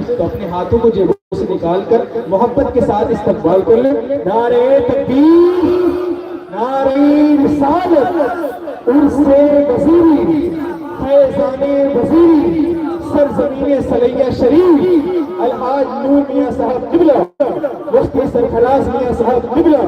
تو اپنے ہاتھوں کو جیبوں سے نکال کر محبت کے ساتھ استقبال کر لیں. نعرہ تکبیر، نعرہ رسالت، عرس وزیری، فیضان وزیری، سرزمین سلیہ شریف، الحاج نور میاں صاحب قبلہ، مفتی سرفراز میاں صاحب قبلہ،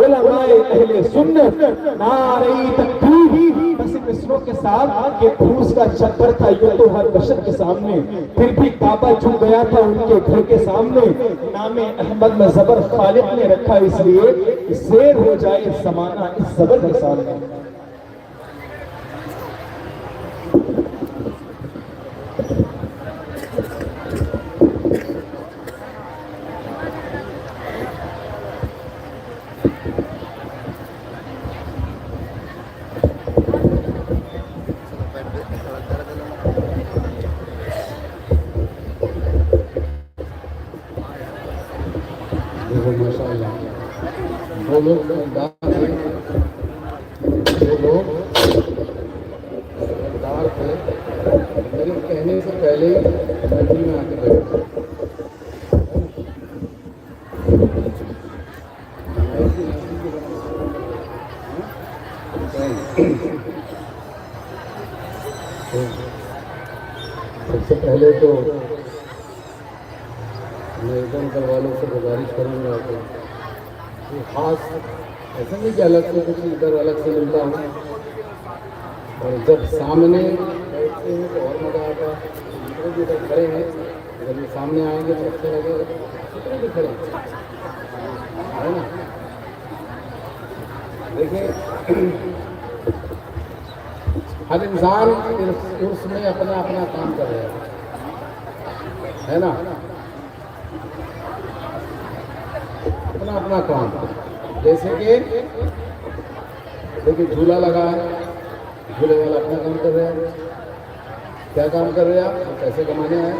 علماء اہل سنت. نعرہ تکبیر. بس ان مصروں کے ساتھ یہ پھوس کا چکر تھا یوں تو ہر بشر کے سامنے، پھر بھی کعبہ جھک گیا تھا ان کے گھر کے سامنے. نام احمد میں زبر خالق نے رکھا اس لیے زیر ہو جائے زمانہ اس زبر کے سامنے. وہ لوگ دار تھے میرے کہنے سے پہلے ہی منڈی میں آ کے بیٹھے. سب سے پہلے تو میں ادھر ادھر والوں سے گزارش کروں گا کہ خاص ایسا نہیں کہ الگ سے کچھ ادھر الگ سے ملتا ہوں، اور جب سامنے بیٹھتے ہیں تو اور مزہ آتا ہے. جتنے بھی ادھر کھڑے ہیں اگر یہ سامنے آئیں گے تو اچھا لگے گا. کتنے بھی کھڑے ہے نا. دیکھیں ہر انسان اس میں اپنا اپنا کام کر رہا ہے نا، اپنا اپنا کام. جیسے کہ دیکھیں جھولا لگا ہے، جھولے والا اپنا کام کر رہے ہیں. کیا کام کر رہے ہیں آپ؟ پیسے کمانے آئے.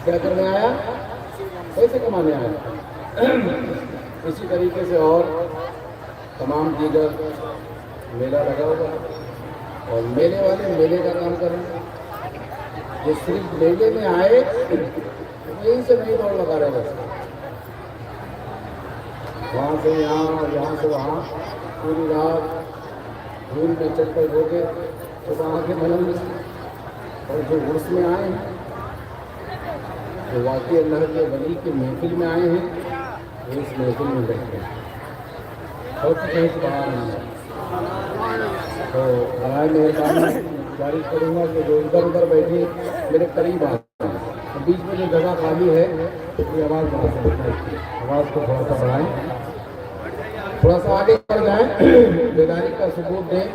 کیا کرنے آیا؟ پیسے کمانے آئے. اسی طریقے سے اور تمام دیگر میلہ لگا ہوگا اور میلے والے میلے کا کام کر رہے ہیں. یہ صرف میلے میں آئے یہیں سے نہیں دوڑ لگا رہے بس، وہاں سے یہاں اور یہاں سے وہاں پوری رات دھول میں چکر ہو کے صبح آنکھیں بلند. اور جو عرس میں آئے ہیں تو واقعی اللہ کے ولی کی محفل میں آئے ہیں، وہ اس محفل میں بیٹھتے ہیں اور کہیں سے باہر نہیں ہے. تو برائے مہربانی گزارش کروں گا کہ جو ادھر ادھر بیٹھے میرے قریب آ جائیں. بیچ میں جو جگہ خالی ہے یہ آواز بڑھا سکتا ہے، آواز کو تھوڑا سا بڑھائیں، تھوڑا سا آگے بڑھ جائیں، بیداری کا ثبوت دیں.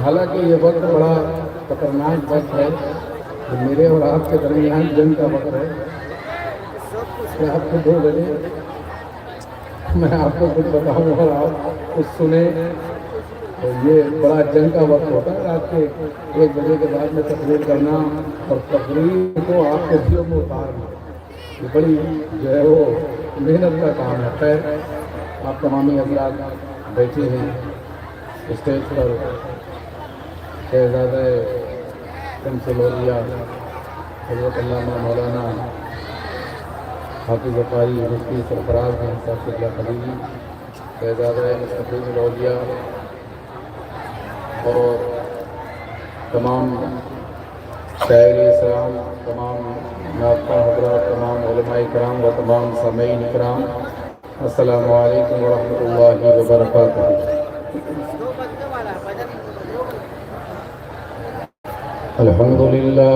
حالانکہ یہ وقت بڑا خطرناک وقت ہے، کہ میرے اور آپ کے درمیان جنگ کا وقت ہے. میں آپ کو 2 بجے میں آپ کو کچھ بتاؤں اور آپ کچھ سنیں تو یہ بڑا جنگ کا وقت ہوتا ہے. رات کے 1 بجے کے بعد میں تقریر کرنا اور تقریر کو آپ کے دلوں میں اتارنا یہ بڑی جو ہے وہ محنت کا کام ہے. خیر آپ تمامی حضرات بیٹھے ہیں اسٹیج پر. شہزادہ شمس الاولیاء حضرت علامہ مولانا حافظ قاری مفتی سرفراز ہیں صاحب قبلہ خلیلی، شہزادہ مستقیم الاولیاء اور تمام شاعر اسلام، تمام ناطقہ حضرات، تمام علماء کرام و تمام سامعین کرام، السلام علیکم ورحمۃ اللہ وبرکاتہ. الحمدللہ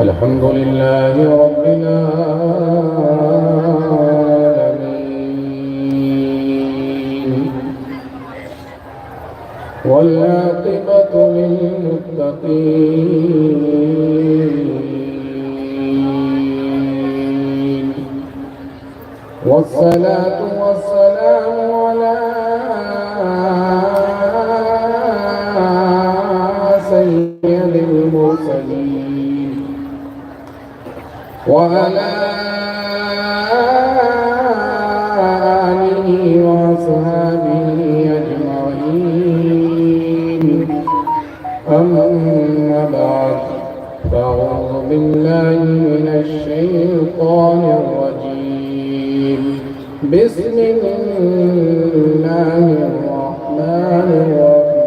الحمدللہ رب العالمین والعاقبۃ للمتقین والصلاة والسلام على سيد المرسلين وعلى آله وأصحابه أجمعين أما بعد فأعوذ بالله من الشيطان الرجيم بسم الله الرحمن الرحيم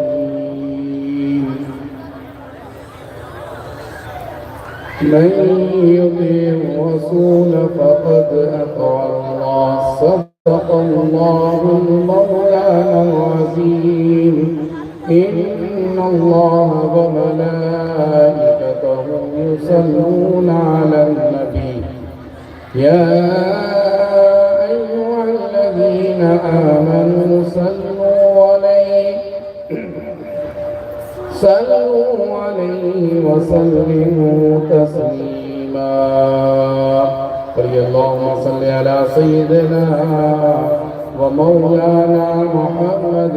من يطع الرسول فقد أطاع الله صدق الله المولانا العظيم إن الله وملائكته يصلون على النبي يا أيها الذين آمنوا صلوا عليه وسلموا تسليما اللهم صل على سيدنا ومولانا محمد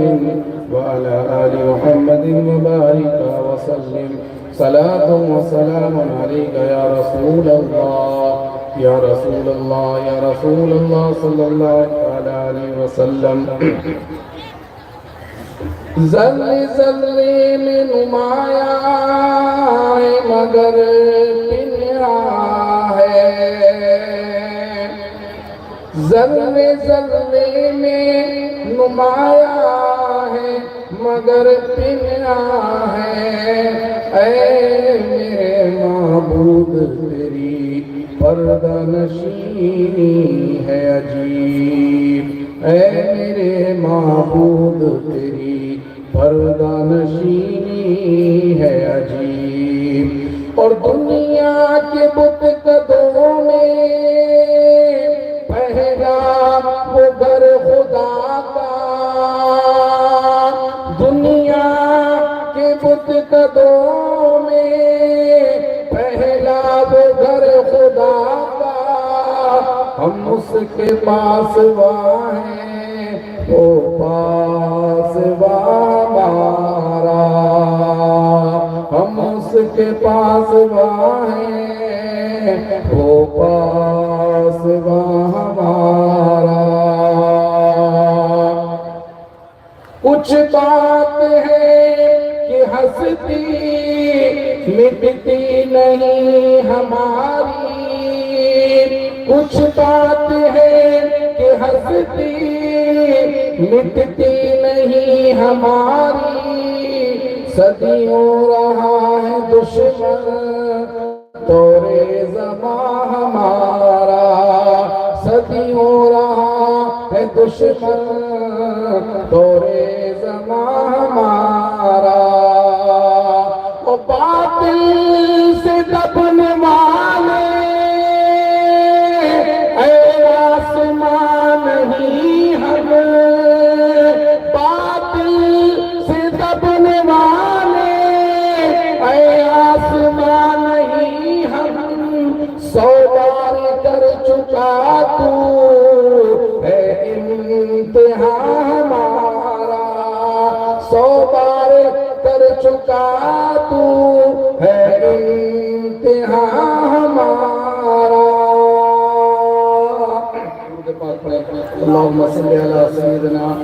وعلى آل محمد وبارك وسلم صلاة وسلام عليك يا رسول الله يا رسول الله يا رسول الله صلى الله عليه وسلم ذرے ذرے میں نمایاں ہے مگر پنہا ہے ذرے ذرے میں نمایاں ہے مگر پنہا ہے اے میرے معبود تیری پردہ نشینی ہے عجیب اے میرے معبود تیری پردہ نشینی ہے عجیب اور دنیا کے بت قدوں میں پہلا وہ گھر خدا کا دنیا کے بت قدوں میں پہلا وہ گھر خدا کا ہم اس کے پاس ہیں وہ پاس ہمارا ہم اس کے پاس ہیں وہ پاس ہمارا کچھ بات ہے کہ ہستی مٹتی نہیں ہماری کچھ بات ہے کہ ہستی مٹتی نہیں ہماری صدیوں رہا ہے دشمن دور زماں ہمارا صدیوں رہا ہے دشمن دور زماں ہمارا وہ باطل سے دبنے والے اے آسمان نہیں ہم باطل سے دبنے والے اے آسمان نہیں ہم سو بار کر چکا تو ہے انتہا ہمارا سو بار کر چکا تو ہے انتہا ہمارا اللهم صل على سيدنا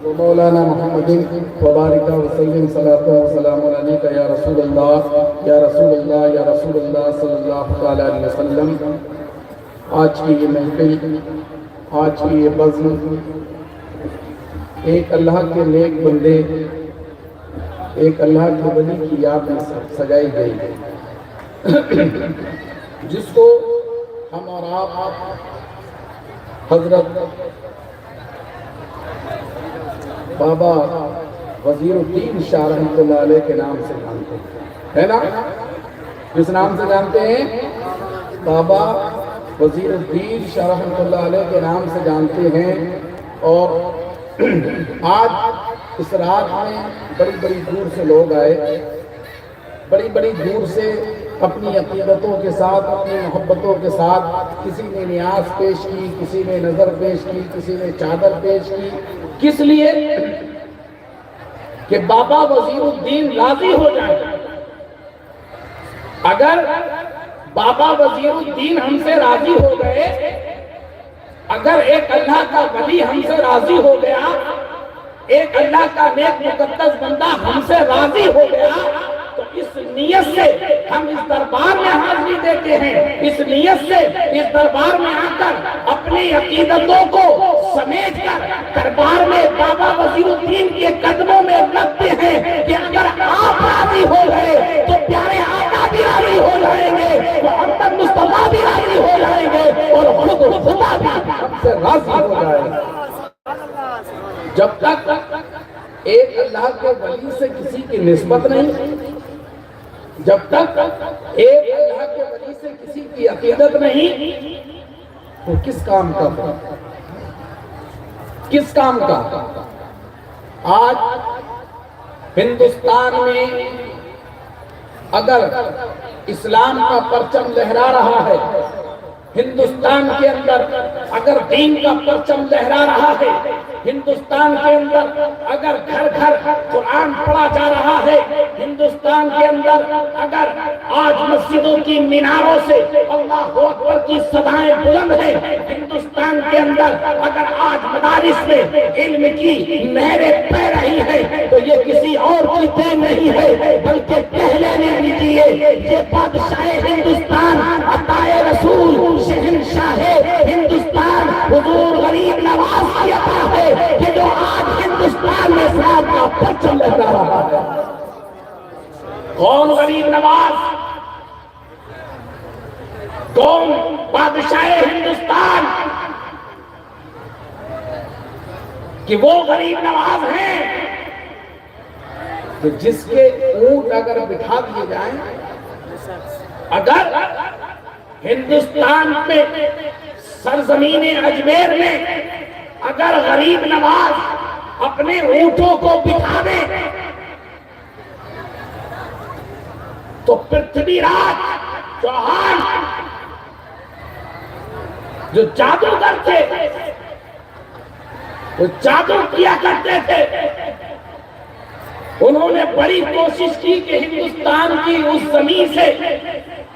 ومولانا محمد وبارك وسلم صلاة وسلام عليك يا رسول الله يا رسول الله يا رسول الله صلى الله عليه وسلم آج کی یہ محفل آج کی یہ بزم ایک اللہ کے نیک بندے ایک اللہ کے ولی کی یاد میں سجائی گئی جس کو ہم اور آپ حضرت بابا وزیر الدین شاہ رحمۃ اللہ علیہ کے نام سے جانتے ہیں ہے نا کس نام سے جانتے ہیں بابا وزیر الدین شاہ رحمۃ اللہ علیہ کے نام سے جانتے ہیں اور آج اس رات میں بڑی بڑی دور سے لوگ آئے بڑی بڑی دور سے اپنی عقیدتوں کے ساتھ اپنی محبتوں کے ساتھ کسی نے نیاز پیش کی کسی نے نظر پیش کی کسی نے چادر پیش کی کس لیے کہ بابا وزیر الدین راضی ہو جائے اگر بابا وزیر الدین ہم سے راضی ہو گئے اگر ایک اللہ کا ولی ہم سے راضی ہو گیا ایک اللہ کا نیک مقدس بندہ ہم سے راضی ہو گیا تو اس نیت سے ہم اس دربار میں حاضری دیتے ہیں، اس نیت سے اس دربار میں آ کر اپنی عقیدتوں کو سمیٹ کر دربار میں بابا وزیر الدین کے قدموں میں رکھتے ہیں کہ اگر آپ راضی ہو گئے تو پیارے آقا بھی راضی ہو جائیں گے، محمد مصطفیٰ بھی راضی ہو جائیں گے اور خود خدا بھی ہم سے راضی ہو جائے گا۔ جب تک ایک اللہ کے ولی سے کسی کی نسبت نہیں، جب تک ایک اللہ کے ولی سے کسی کی عقیدت نہیں، تو کس کام کا؟ کس کام کا؟ آج ہندوستان میں اگر اسلام کا پرچم لہرا رہا ہے، ہندوستان کے اندر اگر دین کا پرچم لہرا رہا ہے، ہندوستان کے اندر اگر گھر گھر قرآن پڑھا جا رہا ہے، ہندوستان کے اندر اگر آج مسجدوں کی میناروں سے اللہ اکبر کی صدائیں بلند ہیں، ہندوستان کے اندر اگر آج مدارس میں علم کی نہریں بہہ رہی ہیں، تو یہ کسی اور کی دین نہیں ہے بلکہ پہلے نے لیجیے یہ بادشاہ ہندوستان عطائے رسول شہنشاہ ہندوستان حضور غریب نواز کی عطا ہے کہ جو آج ہندوستان میں اسلام کا پرچم لہرا رہا ہے۔ کون غریب نواز؟ کون بادشاہ ہندوستان؟ کہ وہ غریب نواز ہیں کہ جس کے اونٹ اگر بٹھا دیے جائیں، اگر ہندوستان میں سرزمین اجمیر میں اگر غریب نواز اپنے اونٹوں کو بٹھا دے تو پرتھوی راج چوہان جو جادوگر تھے، وہ جادو کیا کرتے تھے، انہوں نے بڑی کوشش کی کہ ہندوستان کی اس زمین سے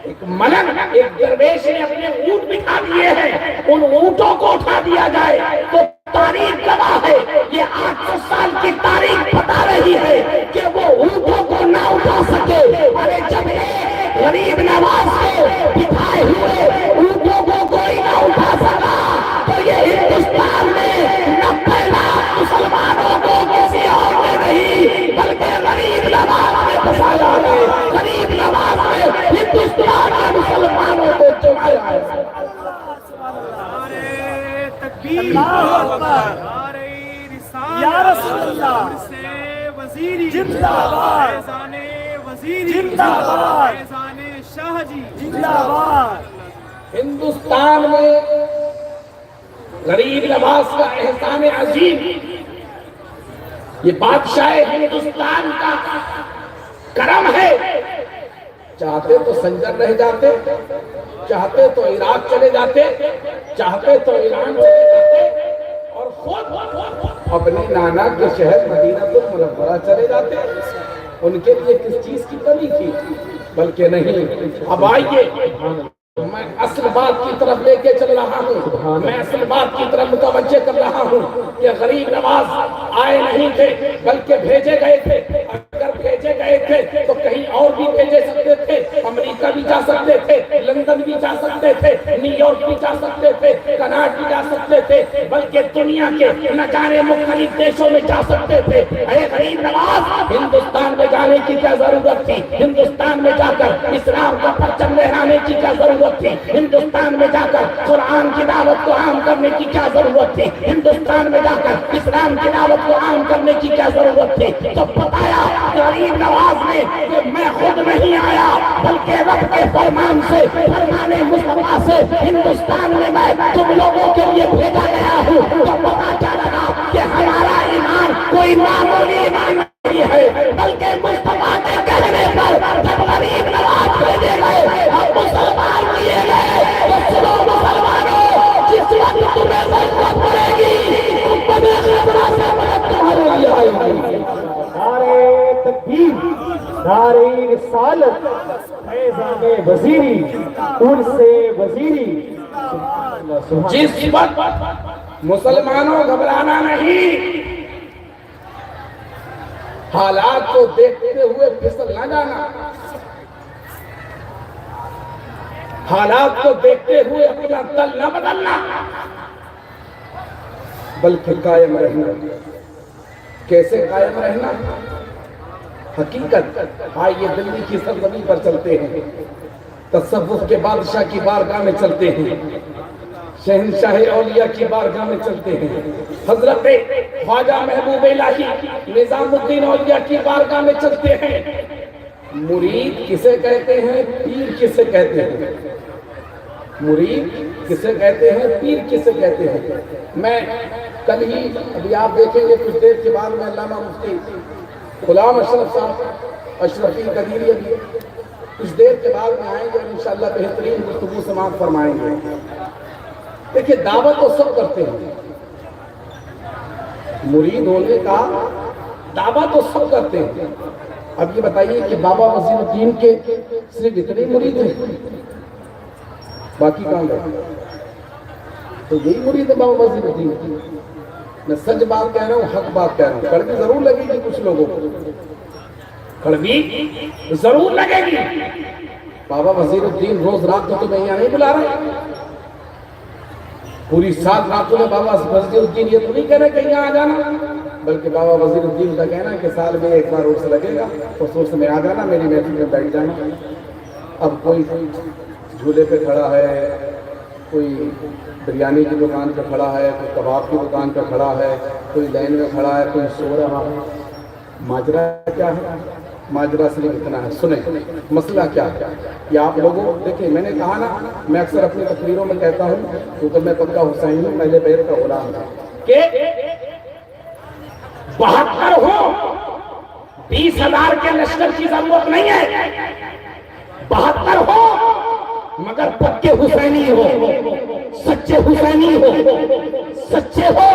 ایک ملنگ ایک درویش نے اپنے اونٹ بٹھا دیے ہیں، ان اونٹوں کو اٹھا دیا جائے تو تاریخ گواہ ہے، یہ 800 سال کی تاریخ بتا رہی ہے کہ وہ اونٹوں کو نہ اٹھا سکے۔ ارے جب ایک غریب نواز کو بٹھائے ہوئے اونٹوں کو کوئی نہ اٹھا سکا تو یہ ہندوستان میں 90 لاکھ مسلمانوں کو کسی اور نے نہیں بلکہ غریب نواز نے بسایا ہے، غریب نواز نے ہندوستان کے مسلمانوں کو چڑھایا ہے۔ نعرے تکبیر، اللہ اکبر، نعرے رسالت، یا رسول اللہ، سے وزیری زندہ باد، فیضان وزیری زندہ باد، فیضان شاہ جی زندہ باد۔ ہندوستان میں غریب نواز کا احسان عظیم، یہ بادشاہ ہندوستان کا کرم ہے۔ چاہتے تو سنجر رہ جاتے، چاہتے تو عراق چلے جاتے، چاہتے تو ایران چلے جاتے اور خود اپنی نانا کے شہر مدینہ المنورہ چلے جاتے۔ ان کے لیے کس چیز کی کمی تھی؟ بلکہ نہیں، اب آئیے میں اصل بات کی طرف لے کے چل رہا ہوں، میں اصل بات کی طرف متوجہ کر رہا ہوں کہ غریب نواز آئے نہیں تھے بلکہ بھیجے گئے تھے۔ اگر بھیجے گئے تھے تو کہیں اور بھی بھیجے سکتے تھے، امریکہ بھی جا سکتے تھے، لندن بھی جا سکتے تھے، نیو یارک بھی جا سکتے تھے، کناڈا بھی جا سکتے تھے، بلکہ دنیا کے نہ جانے مختلف دیشوں میں جا سکتے تھے۔ اے غریب نواز، ہندوستان میں جانے کی کیا ضرورت تھی؟ ہندوستان میں جا کر اسلام کا پرچم لہرانے کی کیا ضرورت تھی؟ ہندوستان میں جا کر قرآن کی دعوت کو عام کرنے کی کیا ضرورت تھی؟ ہندوستان میں جا کر اسلام کی دعوت کو عام کرنے کی کیا ضرورت تھی؟ تو بتایا غریب نواز نے کہ میں خود نہیں آیا بلکہ رب کے فرمان سے، فرمان مصطفیٰ سے ہندوستان میں تم لوگوں کے لیے بھیجا گیا ہوں۔ تو پتا کیا لگا کہ ہمارا ایمان کوئی معمولی ایمان نہیں ہے بلکہ مصطفیٰ کے کہنے پر جب غریب نواز بھیجے گئے ہم مسلمان کیے گئے۔ تو سنو مسلمانوں، جس وقت تمہیں ضرورت پڑے گی تمہیں خطرہ سے مدد تمہارے لیے آئے گی۔ نعرے تکبیر، نعرے رسالت، فیضان وزیری، عرس وزیری۔ جس وقت مسلمانوں گھبرانا نہیں، حالات کو دیکھتے ہوئے پھسل نہ جانا، حالات کو دیکھتے ہوئے اپنا دل نہ بدلنا، بلکہ قائم رہنا۔ کیسے قائم رہنا؟ حقیقت، آئیے دلی کی سرزمین پر چلتے ہیں، تصوف کے بادشاہ کی بارگاہ میں چلتے ہیں، شہنشاہ اولیاء کی بارگاہ میں چلتے ہیں، حضرت خواجہ محبوب الہی نظام الدین اولیاء کی بارگاہ میں چلتے ہیں۔ مرید کسے کہتے ہیں؟ پیر کسے کہتے ہیں؟ مرید کسے کہتے ہیں؟ پیر کسے کہتے ہیں؟ میں کل ہی، ابھی آپ دیکھیں گے کچھ دیر کے بعد میں علامہ مفتی غلام اشرف صاحب اشرفی قدیری ابھی کچھ دیر کے بعد میں آئیں گے اور انشاءاللہ بہترین گفتگو سماعت فرمائیں گے۔ دیکھیں دعوت تو سب کرتے ہیں، مرید ہونے کا دعوت تو سب کرتے ہیں۔ اب یہ بتائیے کہ بابا وزیر الدین کے صرف اتنے مرید ہیں، باقی کہاں گئے؟ تو یہی مرید ہے بابا وزیر الدین کی۔ میں سچ بات کہہ رہا ہوں، حق بات کہہ رہا ہوں۔ کڑوی ضرور لگے گی کچھ لوگوں کو، کڑوی ضرور لگے گی۔ بابا وزیر الدین روز رات کو تمہیں یہاں نہیں بلا رہے، پوری 7 راتوں میں بابا وزیر الدین یہ تو نہیں کہہ رہے کہ یہاں آ جانا، بلکہ بابا وزیر الدین کا کہنا ہے کہ سال میں ایک بار عرس لگے گا، اس عرس میں آ جانا، میری محفل میں بیٹھ جانا۔ اب کوئی جھولے پہ کھڑا ہے، کوئی بریانی کی دکان پہ کھڑا ہے، کوئی کباب کی دکان پہ کھڑا ہے، کوئی لائن میں کھڑا ہے، کوئی سو رہا ہے۔ ماجرا کیا ہے؟ ماجرا صرف اتنا ہے، سنیں مسئلہ کیا ہے کہ آپ لوگوں دیکھیں، میں نے کہا نا، میں اکثر اپنی تقریروں میں کہتا ہوں کیونکہ میں پکا حسین ہوں، پہلے بیر کا غلام ہوں، کہ 72 ہو 20,000 کے لشکر کی ضرورت نہیں ہے، 72 ہو مگر پکے حسینی ہو، سچے حسینی ہو، سچے ہو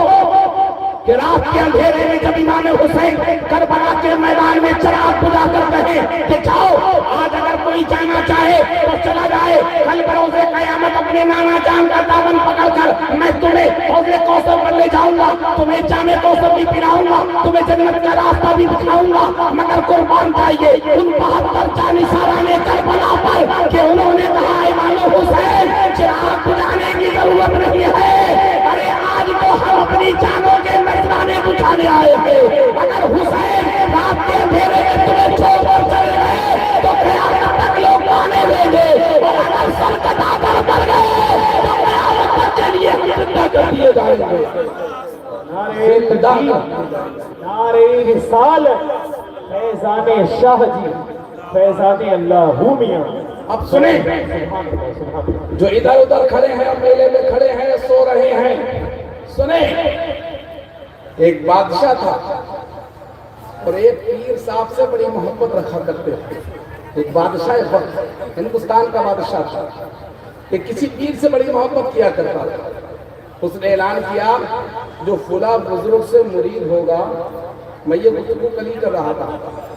کہ رات کے اندھیرے میں جب امام حسین کربلا کے میدان میں چراغ بجھا کر کہے کہ جاؤ آج اگر کوئی جانا چاہے تو چلا جائے، کل بروز قیامت اپنے نانا جان کا دامن پکڑ کر میں تمہیں حوض کوثر پر لے جاؤں گا، تمہیں جام کوثر بھی پلاؤں گا، تمہیں جنت کا راستہ بھی دکھاؤں گا، مگر قربان جائیے ان 72 جانثاران کربلا پر کہ انہوں نے کہا امام حسین چراغ بجھانے کی ضرورت نہیں ہے، ارے آج تو ہم اپنی جانوں کے نذرانے بجھانے آئے ہیں، اگر حسین رات کے اندھیرے میں تمہیں چھوڑ کر چلے گئے تو قیامت تک لوگ آنے دیں گے، اور اگر سر کٹا کر مر گئے تو قیامت تک کے لیے زندہ کر دیے جائیں گے۔ نعرہ رسالت، فیضان شاہ جی، فیضان اللہ میاں۔ اب سنیں، جو ادھر ادھر کھڑے ہیں اور میلے میں کھڑے ہیں سو رہے ہیں، سنیں، ایک بادشاہ تھا اور ایک پیر صاحب سے بڑی محبت رکھا کرتے تھے۔ ایک بادشاہ ایک وقت ہندوستان کا بادشاہ تھا کہ کسی پیر سے بڑی محبت کیا کرتا تھا۔ اس نے اعلان کیا جو فلاں بزرگ سے مرید ہوگا، میں یہ گفتگو کل ہی کر رہا تھا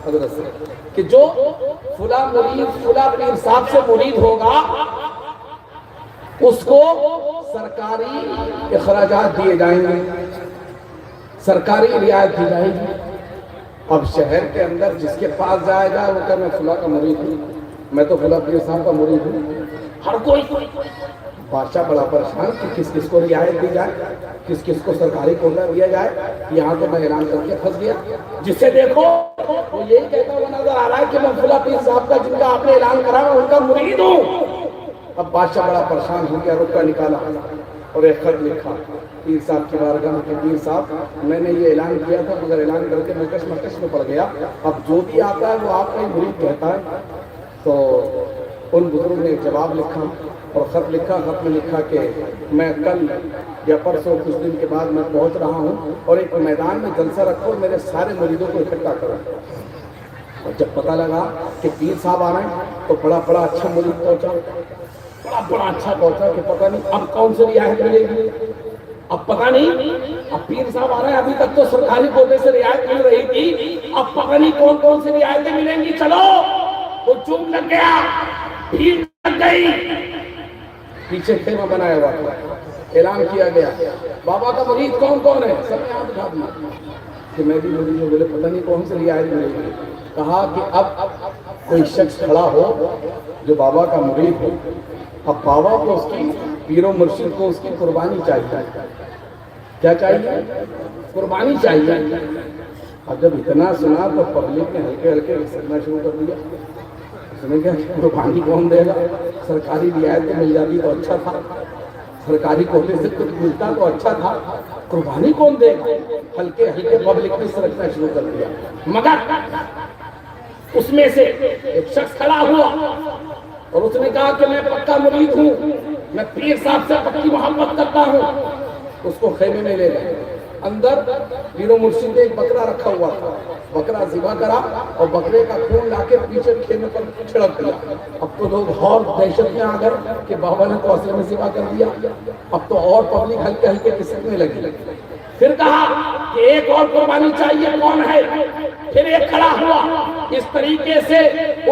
حضرت سے، کہ جو فلاں مرید فلاں پیر صاحب سے مرید ہوگا اس کو سرکاری اخراجات دیے جائیں گے، سرکاری رعایت دی جائے گی۔ اب شہر کے اندر جس کے پاس جائے گا وہ کہ میں فلاں کا مرید ہوں، میں تو فلاں پیر صاحب کا مرید ہوں، ہر کوئی۔ بادشاہ بڑا پریشان کہ کس کس کو رعایت دی جائے، کس کس کو سرکاری کوٹہ دیا جائے۔ یہاں تو میں اعلان کر کے پھنس گیا، جسے دیکھو وہ یہی کہتا ہوا نظر آ رہا ہے کہ میں فلاں پیر صاحب کا جن کا آپ نے اعلان کرا میں ان کا مرید ہوں۔ اب بادشاہ بڑا پریشان ہو گیا، رکا نکالا اور ایک خط لکھا پیر صاحب کی بارگاہ میں کہ پیر صاحب میں نے یہ اعلان کیا تھا مگر اعلان کر کے میں کشمکش میں پڑ گیا، اب جو بھی آتا ہے وہ آپ کا ہی مرید کہتا ہے۔ تو ان بزرگ نے جواب لکھا اور خط لکھا، خط میں لکھا کہ میں کل یا پرسوں کچھ دن کے بعد میں پہنچ رہا ہوں اور ایک میدان میں جلسہ رکھو اور میرے سارے مریدوں کو اکٹھا کرو۔ اور جب پتہ لگا کہ پیر صاحب آ رہے ہیں تو بڑا اچھا مرید پہنچا، بڑا اچھا پہنچا کہ پتہ نہیں اب کون سی رعایت ملے گی، اب پتہ نہیں، اب پیر صاحب آ رہے ہیں، ابھی تک تو سرکاری کوٹے سے رعایت مل رہی تھی، اب پتہ نہیں کون کون سی رعایتیں ملیں گی۔ چلو وہ چوب لگ گیا، بھیڑ لگ گئی، پیچھے خیمہ بنایا ہوا تھا، اعلان کیا گیا بابا کا مرید کون کون ہے، سب نے ہاتھ اٹھا دیا۔ کہ میں بھی مریض ہوں. بولے پتہ نہیں کون سے لے آئے مریض. کہا کہ اب کوئی شخص کھڑا ہو جو بابا کا مرید ہو, اب بابا کو اس کی پیر و مرشد کو اس کی قربانی چاہیے. کیا چاہیے؟ قربانی چاہیے. اب جب اتنا سنا تو پبلک نے ہلکے ہلکے رسنا شروع کر دیا. اس نے کہا قربانی کون دے گا؟ سرکاری رعایت تو مل جاتی تو اچھا تھا, سرکاری کوٹے سے کچھ ملتا تو اچھا تھا, قربانی کون دے گا؟ ہلکے ہلکے پبلک نے سرکنا شروع کر دیا. مگر اس میں سے ایک شخص کھڑا ہوا اور اس نے کہا کہ میں پکا مرید ہوں, میں پیر صاحب سے پکی محبت کرتا ہوں. اس کو خیمے میں لے گئے. اندر پیر و مرشد نے ایک بکرا رکھا ہوا تھا. بکرا ذبح کرا اور بکرے کا خون لا کے پیچھے خیمے پر چھڑک دیا. اب تو لوگ اور دہشت میں آ گئے کہ بابا نے تو اصل میں ذبح کر دیا. اب تو اور پبلک ہلکے ہلکے کسکنے لگی. پھر کہا کہ ایک اور قربانی چاہیے, کون ہے؟ پھر ایک کھڑا ہوا. اس طریقے سے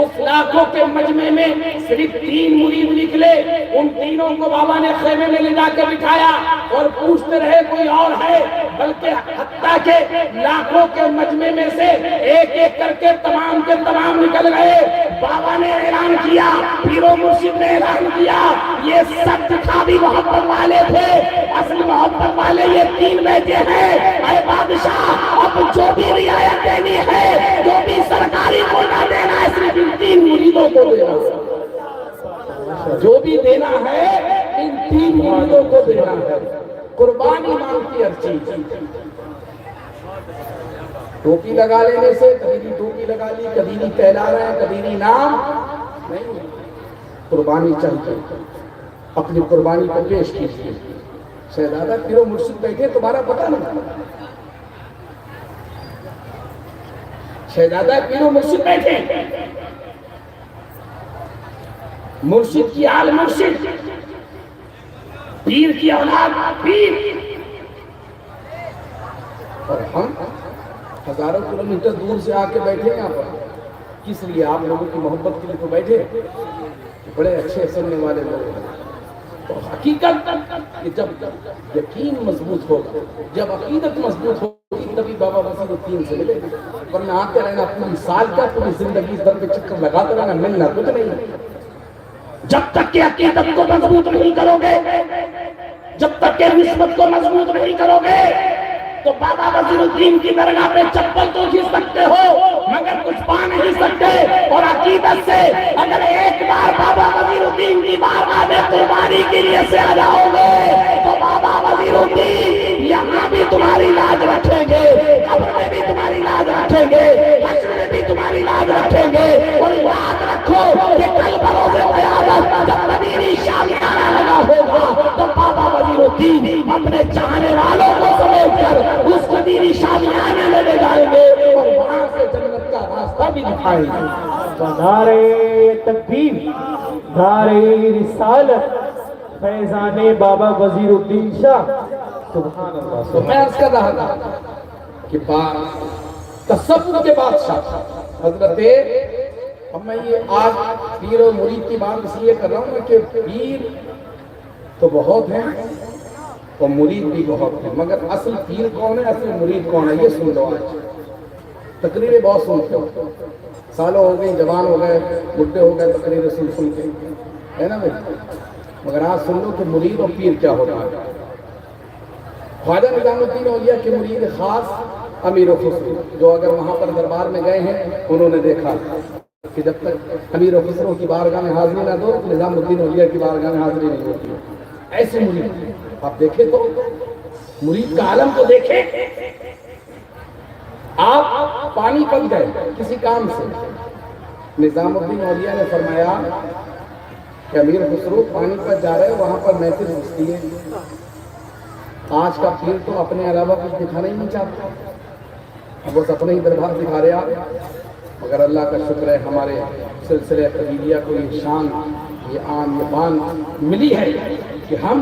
اس لاکھوں کے مجمع میں صرف 3 مرید نکلے. ان تینوں کو بابا نے خیمے میں لے جا کے بٹھایا اور پوچھتے رہے کوئی اور ہے, بلکہ حتیٰ کہ لاکھوں کے مجمع میں سے ایک ایک کر کے تمام کے تمام نکل گئے. بابا نے اعلان کیا, پیر و مرشد نے اعلان کیا, یہ سب دکھاوی محبت والے تھے, اصل محبت والے یہ 3 بیٹے ہیں. اے بادشاہ, اب جو بھی رعایت دینی ہے, جو بھی سرکاری کوٹا دینا ہے, صرف ان 3 مریدوں کو دینا ہے. جو بھی دینا ہے ان 3 مریدوں کو دینا ہے. قربانی مانگتی ہر چیز. ٹوپی لگا لینے سے کبھی بھی ٹوپی لگا لی, کبھی نہیں کہلا رہے ہیں, کبھی نہیں نام نہیں. قربانی چاہیے, اپنی قربانی کو پیش کیجیے. شہزادہ پیر و مرشد بیٹھے, تمہارا پتہ نہیں. شہزادہ پیر و مرشد بیٹھے, مرشد کی آل مرشد, پیر کی اولاد پیر. اور ہم ہزاروں کلومیٹر دور سے آ کے بیٹھے یہاں پر کس لیے؟ آپ لوگوں کی محبت کے لیے تو بیٹھے. بڑے اچھے سننے والے لوگ ہیں. تو حقیقت کہ جب یقین مضبوط ہوگا, جب عقیدت مضبوط ہوگی, تبھی بابا وزیر الدین سے ملے گا. ورنہ آتے رہنا پوری سال کا, پوری زندگی اس در پہ چکر لگاتے رہنا, ملنا کچھ نہیں. جب تک کہ عقیدت کو مضبوط نہیں کرو گے, جب تک کہ نسبت کو مضبوط نہیں کرو گے, تو بابا وزیر الدین کی درگاہ پہ چپل تو کھینچ سکتے ہو مگر کچھ پا نہیں سکتے. اور عقیدت سے اگر ایک بار بابا وزیر الدین کی بارگاہ میں قربانی کے لیے سے آ جاؤ گے, تو بابا وزیر الدین یہاں بھی تمہاری لاج رکھیں گے, قبر میں بھی تمہاری لاج رکھیں گے, حشر میں بھی تمہاری لاج رکھیں گے. اور یاد رکھو کہ کل بروز قیامت جب مدینی شامیانہ لگا ہوگا, تو بابا وزیر الدین اپنے چاہنے والوں کو سمیٹ کر اس مدینی شامیانہ میں لے جائیں گے اور وہاں سے جنت کا راستہ بھی دکھائیں گے. نعرے تکبیر, نعرے رسالت, فیضان بابا وزیر الدین شاہ. سبحان اللہ. تو میں عرض کر رہا تھا کہ تصوف کے بادشاہ حضرت, اب میں یہ آج پیر اور مرید کی بات اس لیے کر رہا ہوں کہ پیر تو بہت ہیں اور مرید بھی بہت ہیں, مگر اصل پیر کون ہے, اصل مرید کون ہے, یہ سن لو. آج تقریریں بہت سنتے ہو, سالوں ہو گئی, جوان ہو گئے, بڈھے ہو گئے, تقریریں سن کے, ہے نا بھائی. مگر آج سن لو کہ مرید اور پیر کیا ہوتا ہے. خواجہ نظام الدین اولیاء کے مرید خاص امیر خسرو, جو اگر وہاں پر دربار میں گئے ہیں انہوں نے دیکھا کہ جب تک امیر خسرو کی بارگاہ میں حاضری نہ دو, نظام الدین اولیاء کی بارگاہ میں حاضری نہیں ہوتی. ایسے مرید آپ دیکھیں تو, مرید کا عالم تو دیکھیں. آپ پانی پک گئے کسی کام سے, نظام الدین اولیاء نے فرمایا کہ امیر خسرو پانی پر جا رہے, وہاں پر محفل ہوتی ہے. آج کا پیر تو اپنے علاوہ کچھ دکھانا ہی نہیں چاہتا, بس اپنے ہی دربار دکھا رہے آپ. مگر اللہ کا شکر ہے ہمارے سلسلے قدیریہ کو یہ شان, یہ آن, یہ بان ملی ہے کہ ہم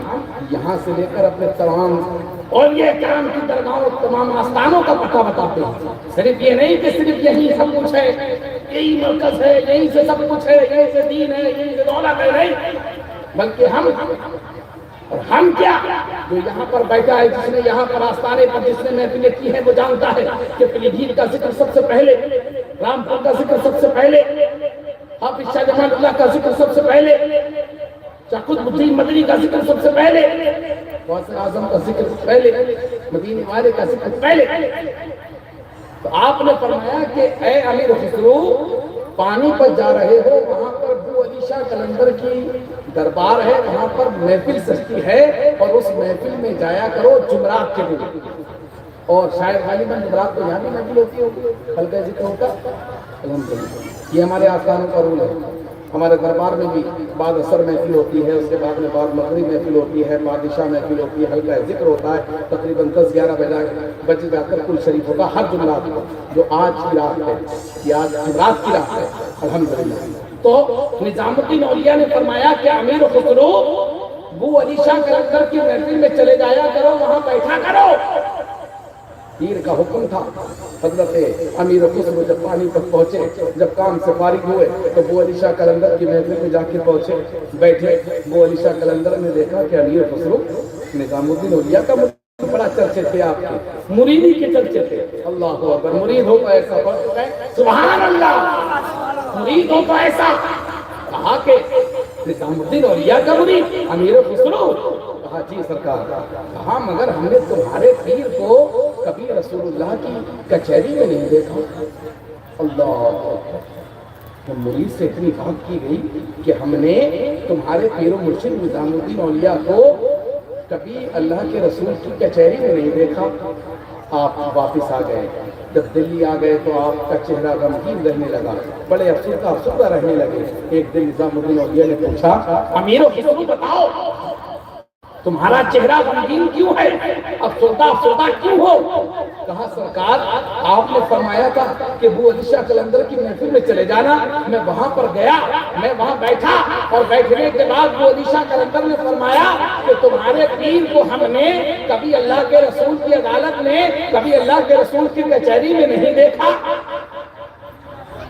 یہاں سے لے کر اپنے تمام اور یہ کرام کی درگاہوں, تمام آستانوں کا پتہ بتاتے ہیں. صرف یہ نہیں کہ صرف یہی سب کچھ ہے, یہی مرکز ہے, یہیں سے سب کچھ ہے, یہیں سے دین ہے, یہیں سے دولت ہے, نہیں, بلکہ ہم اور ہم کیا جو یہاں پر بیٹھا ہے، جس نے یہاں پر آستانے پر جس نے محفلیں کی ہیں، وہ جانتا ہے کہ پیلی بھیت کا ذکر سب سے پہلے، رامپور کا ذکر سب سے پہلے، حافظ شاہ جمال اللہ کا ذکر سب سے پہلے، قطب الدین مدنی کا ذکر سب سے پہلے، غوث اعظم کا ذکر سب سے پہلے، مدینے والے کا ذکر پہلے۔ تو آپ نے فرمایا کہ اے امیر خسرو، پانی پر جا رہے ہو، وہاں پر ابو علی شاہ قلندر کی دربار ہے، وہاں پر محفل سجتی ہے، اور اس محفل میں جایا کرو جمعرات کے دن، اور شاید غالباً جمعرات کو یہاں بھی محفل ہوتی ہوگی، حلقہ ذکر ہوتا ہے۔ الحمدللہ یہ ہمارے آستانوں کا رول ہے۔ ہمارے دربار میں بھی بعد اثر محفل ہوتی ہے، اس کے بعد میں بعد مغرب محفل ہوتی ہے، بادشاہ محفل ہوتی ہے، حلقہ ذکر ہوتا ہے، تقریباً 10-11 بجے جا کر کل شریف ہوگا ہر جمعرات کو، جو آج کی رات ہے، یہ آج جمعرات کی رات ہے الحمدللہ۔ تو نظام الدین اولیاء نے فرمایا کہ امیر خسرو، ابو علی شاہ قلندر کی محفل میں چلے جایا کرو، وہاں بیٹھا کرو۔ پیر کا حکم تھا۔ حضرت امیر خسرو جب پانی تک پہنچے، جب کام سے فارغ ہوئے تو ابو علی شاہ قلندر کی محفل میں جا کے پہنچے، بیٹھے۔ ابو علی شاہ قلندر نے دیکھا کہ امیر خسرو نظام الدین اولیاء کا بڑا چرچے تھے، آپ کے مریدی کے چرچے تھے۔ اللہ اکبر، مرید ہو تو ایسا فرق ہے، سبحان اللہ، مرید ہو تو ایسا۔ کہا کہ نظام الدین اولیاء کا مرید امیر خسرو؟ کہا جی سرکار۔ کہا مگر ہم نے تمہارے پیر کو کبھی رسول اللہ کی کچہری میں نہیں دیکھا۔ اللہ، مرید سے اتنی بات کی گئی کہ ہم نے تمہارے پیر و مرشد نظام الدین اولیاء کو کبھی اللہ کے رسول کی کچہری میں نہیں دیکھا۔ آپ واپس آ گئے۔ جب دلی آ گئے تو آپ کا چہرہ غمگین رہنے لگا، بڑے افسردہ رہنے لگے۔ ایک دن نظام الدین اولیاء نے پوچھا، امیر خسرو بتاؤ تمہارا چہرہ غمگین کیوں ہے، افسردہ کیوں ہو؟ کہا سرکار آپ نے فرمایا تھا کہ ابو علی شاہ قلندر کی محفل میں چلے جانا، میں وہاں پر گیا، میں وہاں بیٹھا، اور بیٹھنے کے بعد ابو علی شاہ قلندر نے فرمایا کہ تمہارے پیر کو ہم نے کبھی اللہ کے رسول کی عدالت میں، کبھی اللہ کے رسول کی کچہری میں نہیں دیکھا۔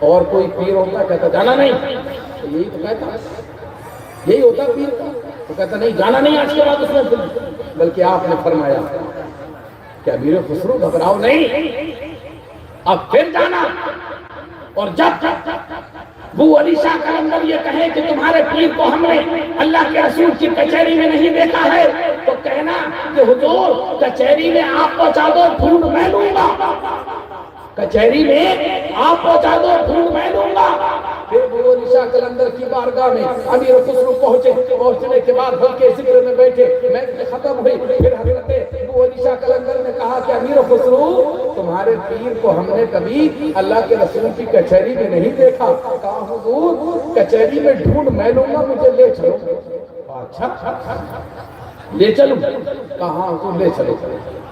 اور کوئی پیر ہوتا کہتا جانا نہیں، یہی تو کہتا، یہی ہوتا پیر کا، تو کہتا نہیں جانا نہیں آج کے بعد اس میں، بلکہ آپ نے فرمایا کہ امیر خسرو گھبراؤ نہیں، اب پھر جانا۔ اور جب ابو علی شاہ قلندر یہ کہے کہ تمہارے پیر کو ہم نے اللہ کے رسول کی کچہری میں نہیں دیکھا ہے، تو کہنا کہ حضور کچہری میں آپ پہنچا دو، ڈھونڈ میں لوں گا، کچہری میں آپ پہنچا دو، ڈھونڈ میں لوں گا۔ پھر ابو علی شاہ قلندر کی بارگاہ میں امیر خسرو پہنچے، پہنچنے کے بعد ہلکے ذکر میں بیٹھے، محفل ختم ہوئی۔ پھر حضرت ابو علی شاہ قلندر نے کہا کہ امیر خسرو تمہارے پیر کو ہم نے کبھی اللہ کے رسول کی کچہری میں نہیں دیکھا۔ کہا حضور کچہری میں ڈھونڈ میں لوں گا، مجھے لے چلو۔ اچھا لے چلو؟ کہاں تو لے چلو۔